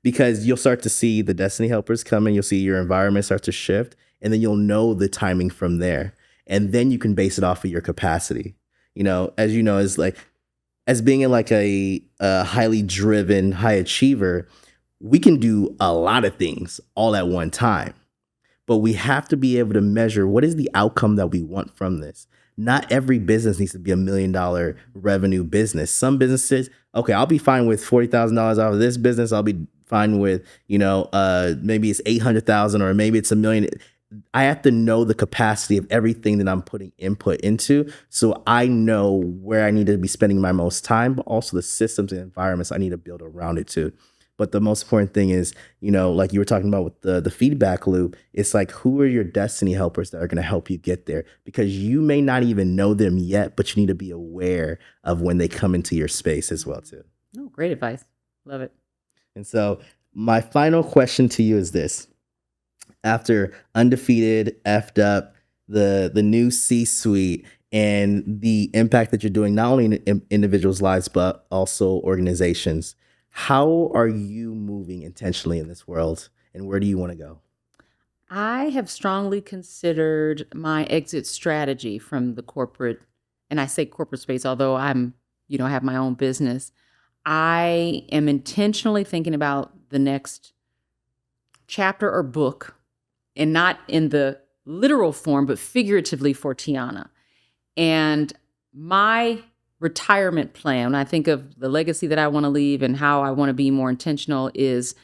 because you'll start to see the destiny helpers coming. You'll see your environment start to shift, and then you'll know the timing from there. And then you can base it off of your capacity. As you know, as being in like a highly driven high achiever, we can do a lot of things all at one time, but we have to be able to measure what is the outcome that we want from this. Not every business needs to be $1 million revenue business. Some businesses, okay, I'll be fine with $40,000 out of this business. I'll be fine with, maybe it's 800,000 or maybe it's $1 million. I have to know the capacity of everything that I'm putting input into, so I know where I need to be spending my most time, but also the systems and environments I need to build around it too. But the most important thing is, like you were talking about with the feedback loop, it's like, who are your destiny helpers that are going to help you get there? Because you may not even know them yet, but you need to be aware of when they come into your space as well too. Oh, great advice. Love it. And so my final question to you is this. After undefeated, effed up, the new C-suite, and the impact that you're doing not only in individuals' lives, but also organizations, how are you moving intentionally in this world, and where do you want to go? I have strongly considered my exit strategy from the corporate, and I say corporate space, although I have my own business. I am intentionally thinking about the next chapter or book, and not in the literal form, but figuratively for Tiana. And my retirement plan, when I think of the legacy that I want to leave and how I want to be more intentional, is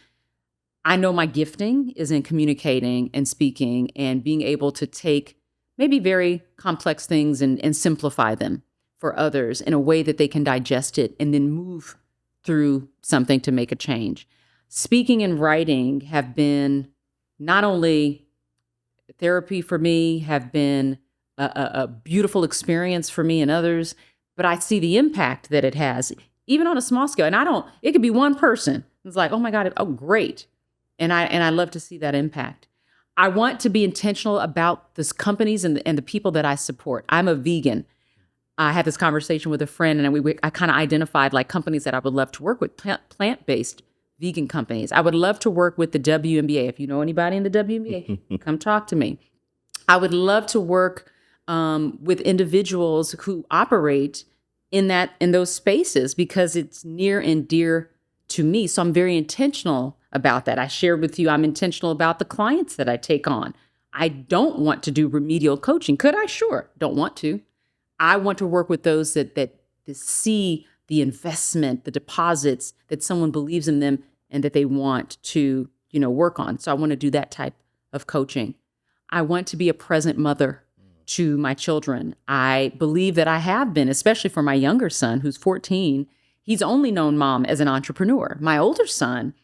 I know my gifting is in communicating and speaking and being able to take maybe very complex things and simplify them for others in a way that they can digest it and then move through something to make a change. Speaking and writing have been not only therapy for me, have been a beautiful experience for me and others, but I see the impact that it has, even on a small scale. And it could be one person. It's like, oh my God, oh, great. And I love to see that impact. I want to be intentional about this companies and the people that I support. I'm a vegan. I had this conversation with a friend, and I kind of identified like companies that I would love to work with, plant-based vegan companies. I would love to work with the WNBA. If you know anybody in the WNBA, come talk to me. I would love to work with individuals who operate in those spaces because it's near and dear to me. So I'm very intentional about that. I shared with you, I'm intentional about the clients that I take on. I don't want to do remedial coaching. Could I? Sure. Don't want to. I want to work with those that see the investment, the deposits, that someone believes in them and that they want to, work on. So I want to do that type of coaching. I want to be a present mother to my children. I believe that I have been, especially for my younger son, who's 14. He's only known mom as an entrepreneur. My older son,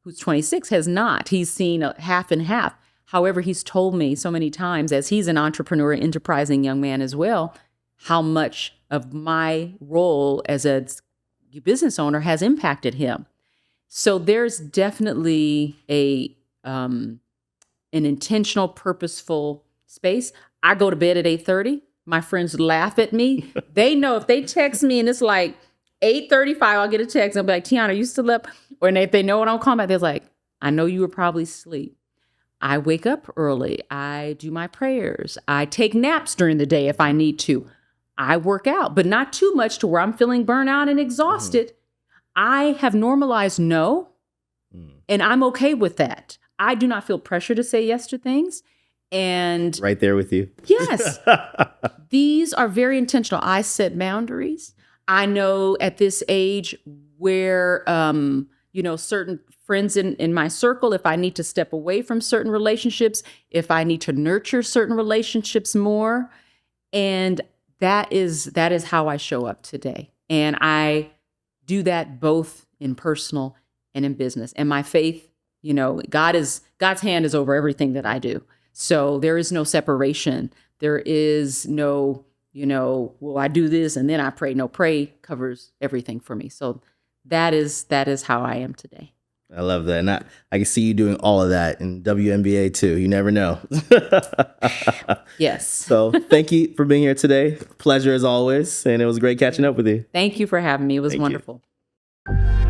who's 26, has not. He's seen a half and half. However, he's told me so many times, as he's an entrepreneur, enterprising young man as well, how much of my role as a business owner has impacted him. So there's definitely an intentional, purposeful space. I go to bed at 8:30. My friends laugh at me. They know if they text me and it's like 8:35, I'll get a text. I'll be like, Tiana, are you still up? Or if they know what I'm calling back, they're like, I know you were probably asleep. I wake up early. I do my prayers. I take naps during the day if I need to. I work out, but not too much to where I'm feeling burnout and exhausted. Mm-hmm. I have normalized no, and I'm okay with that. I do not feel pressure to say yes to things. And right there with you. Yes. These are very intentional. I set boundaries. I know at this age where, certain friends in my circle, if I need to step away from certain relationships, if I need to nurture certain relationships more. And that is how I show up today. And I do that both in personal and in business. And my faith, God's hand is over everything that I do. So there is no separation. There is no, well, I do this and then I pray. No, pray covers everything for me. So that is how I am today. I love that. And I can see you doing all of that in WNBA too. You never know. Yes. So thank you for being here today. Pleasure as always. And it was great catching up with you. Thank you for having me. It was wonderful. You.